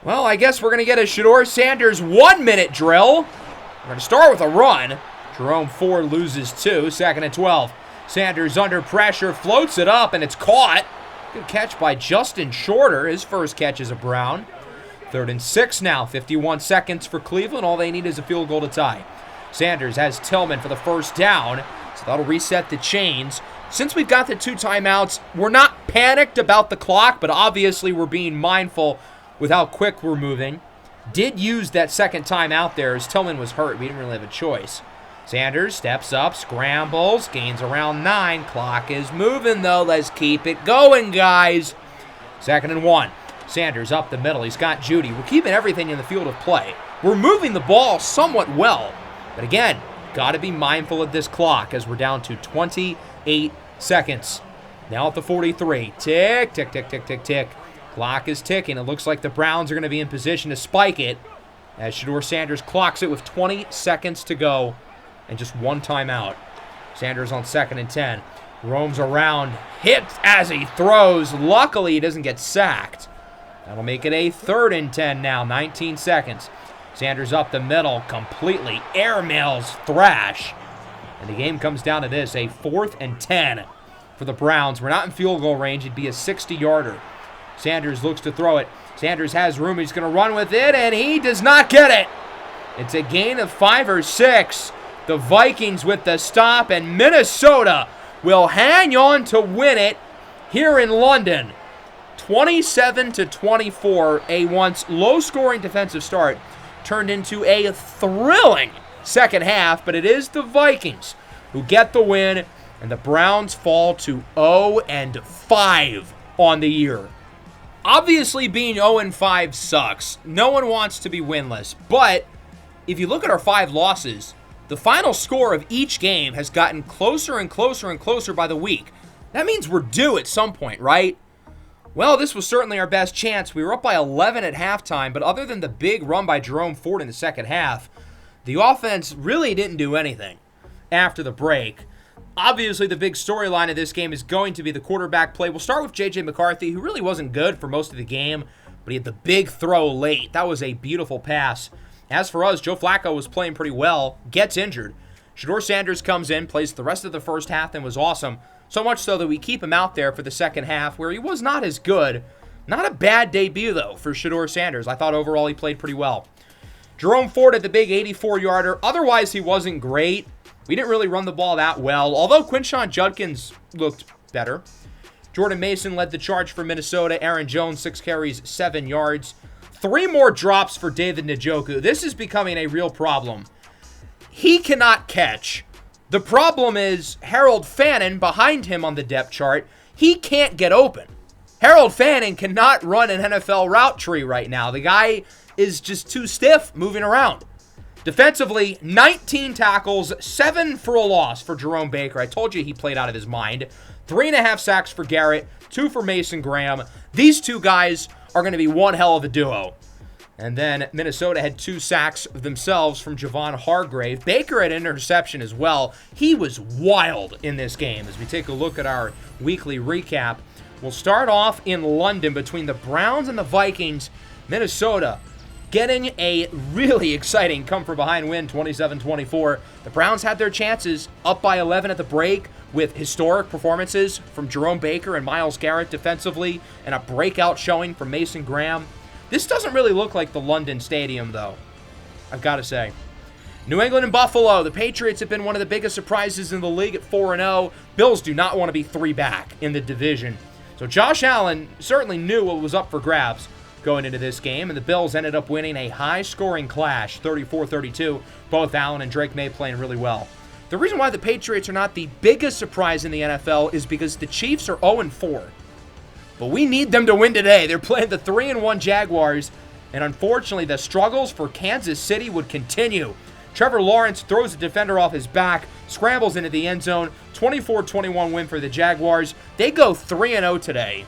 Well, I guess we're going to get a Shedeur Sanders 1-minute drill. We're going to start with a run. Jerome Ford loses 2, 2nd and 12. Sanders under pressure, floats it up, and it's caught. Good catch by Justin Shorter. His first catch is a Brown. 3rd and 6 now, 51 seconds for Cleveland. All they need is a field goal to tie. Sanders has Tillman for the 1st down, so that'll reset the chains. Since we've got the 2 timeouts, we're not panicked about the clock, but obviously we're being mindful with how quick we're moving. Did use that 2nd timeout there as Tillman was hurt. We didn't really have a choice. Sanders steps up, scrambles, gains around 9. Clock is moving, though. Let's keep it going, guys. 2nd and 1. Sanders up the middle. He's got Judy. We're keeping everything in the field of play. We're moving the ball somewhat well. But again, got to be mindful of this clock as we're down to 28 seconds. Now at the 43. Tick, tick, tick, tick, tick, tick. Clock is ticking. It looks like the Browns are going to be in position to spike it as Shedeur Sanders clocks it with 20 seconds to go and just 1 timeout. Sanders on 2nd and 10. Roams around, hits as he throws. Luckily, he doesn't get sacked. That'll make it a 3rd and 10 now, 19 seconds. Sanders up the middle, completely airmails Thrash. And the game comes down to this, a 4th and 10 for the Browns. We're not in field goal range. It'd be a 60-yarder. Sanders looks to throw it. Sanders has room. He's going to run with it, and he does not get it. It's a gain of 5 or 6. The Vikings with the stop, and Minnesota will hang on to win it here in London. 27-24, a once low-scoring defensive start turned into a thrilling second half, but it is the Vikings who get the win, and the Browns fall to 0-5 on the year. Obviously, being 0-5 sucks. No one wants to be winless, but if you look at our 5 losses, the final score of each game has gotten closer and closer and closer by the week. That means we're due at some point, right? Well, this was certainly our best chance. We were up by 11 at halftime, but other than the big run by Jerome Ford in the second half, the offense really didn't do anything after the break. Obviously, the big storyline of this game is going to be the quarterback play. We'll start with J.J. McCarthy, who really wasn't good for most of the game, but he had the big throw late. That was a beautiful pass. As for us, Joe Flacco was playing pretty well, gets injured. Shedeur Sanders comes in, plays the rest of the first half, and was awesome. So much so that we keep him out there for the second half, where he was not as good. Not a bad debut, though, for Shedeur Sanders. I thought overall he played pretty well. Jerome Ford had the big 84-yarder. Otherwise, he wasn't great. We didn't really run the ball that well, although Quinshon Judkins looked better. Jordan Mason led the charge for Minnesota. Aaron Jones, 6 carries, 7 yards. 3 more drops for David Njoku. This is becoming a real problem. He cannot catch. The problem is Harold Fannin behind him on the depth chart. He can't get open. Harold Fannin cannot run an NFL route tree right now. The guy is just too stiff moving around. Defensively, 19 tackles, 7 for a loss for Jerome Baker. I told you he played out of his mind. 3.5 sacks for Garrett, 2 for Mason Graham. These two guys are going to be one hell of a duo. And then Minnesota had 2 sacks themselves from Javon Hargrave. Baker had an interception as well. He was wild in this game. As we take a look at our weekly recap, we'll start off in London between the Browns and the Vikings. Minnesota getting a really exciting come-from-behind win, 27-24. The Browns had their chances, up by 11 at the break, with historic performances from Jerome Baker and Myles Garrett defensively, and a breakout showing from Mason Graham. This doesn't really look like the London Stadium, though, I've got to say. New England and Buffalo. The Patriots have been one of the biggest surprises in the league at 4-0. Bills do not want to be 3 back in the division. So Josh Allen certainly knew what was up for grabs going into this game, and the Bills ended up winning a high-scoring clash, 34-32. Both Allen and Drake May playing really well. The reason why the Patriots are not the biggest surprise in the NFL is because the Chiefs are 0-4. But we need them to win today. They're playing the 3-1 Jaguars, and unfortunately, the struggles for Kansas City would continue. Trevor Lawrence throws a defender off his back, scrambles into the end zone, 24-21 win for the Jaguars. They go 3-0 today.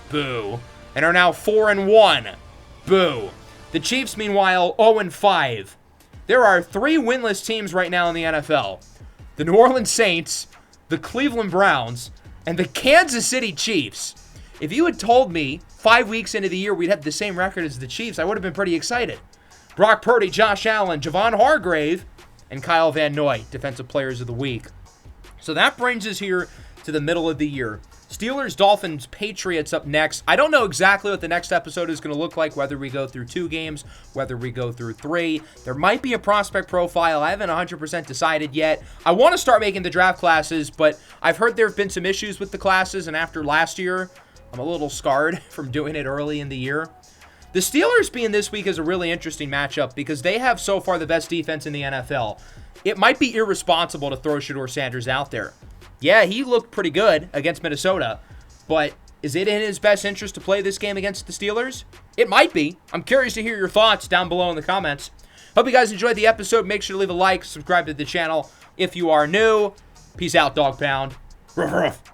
Boo. And are now 4-1. Boo. The Chiefs, meanwhile, 0-5. There are 3 winless teams right now in the NFL. The New Orleans Saints, the Cleveland Browns, and the Kansas City Chiefs. If you had told me 5 weeks into the year we'd have the same record as the Chiefs, I would have been pretty excited. Brock Purdy, Josh Allen, Javon Hargrave, and Kyle Van Noy, Defensive Players of the Week. So that brings us here to the middle of the year. Steelers, Dolphins, Patriots up next. I don't know exactly what the next episode is going to look like, whether we go through 2 games, whether we go through 3. There might be a prospect profile. I haven't 100% decided yet. I want to start making the draft classes, but I've heard there have been some issues with the classes, and after last year, I'm a little scarred from doing it early in the year. The Steelers being this week is a really interesting matchup because they have so far the best defense in the NFL. It might be irresponsible to throw Shedeur Sanders out there. Yeah, he looked pretty good against Minnesota, but is it in his best interest to play this game against the Steelers? It might be. I'm curious to hear your thoughts down below in the comments. Hope you guys enjoyed the episode. Make sure to leave a like, subscribe to the channel if you are new. Peace out, dog pound. Ruff, ruff.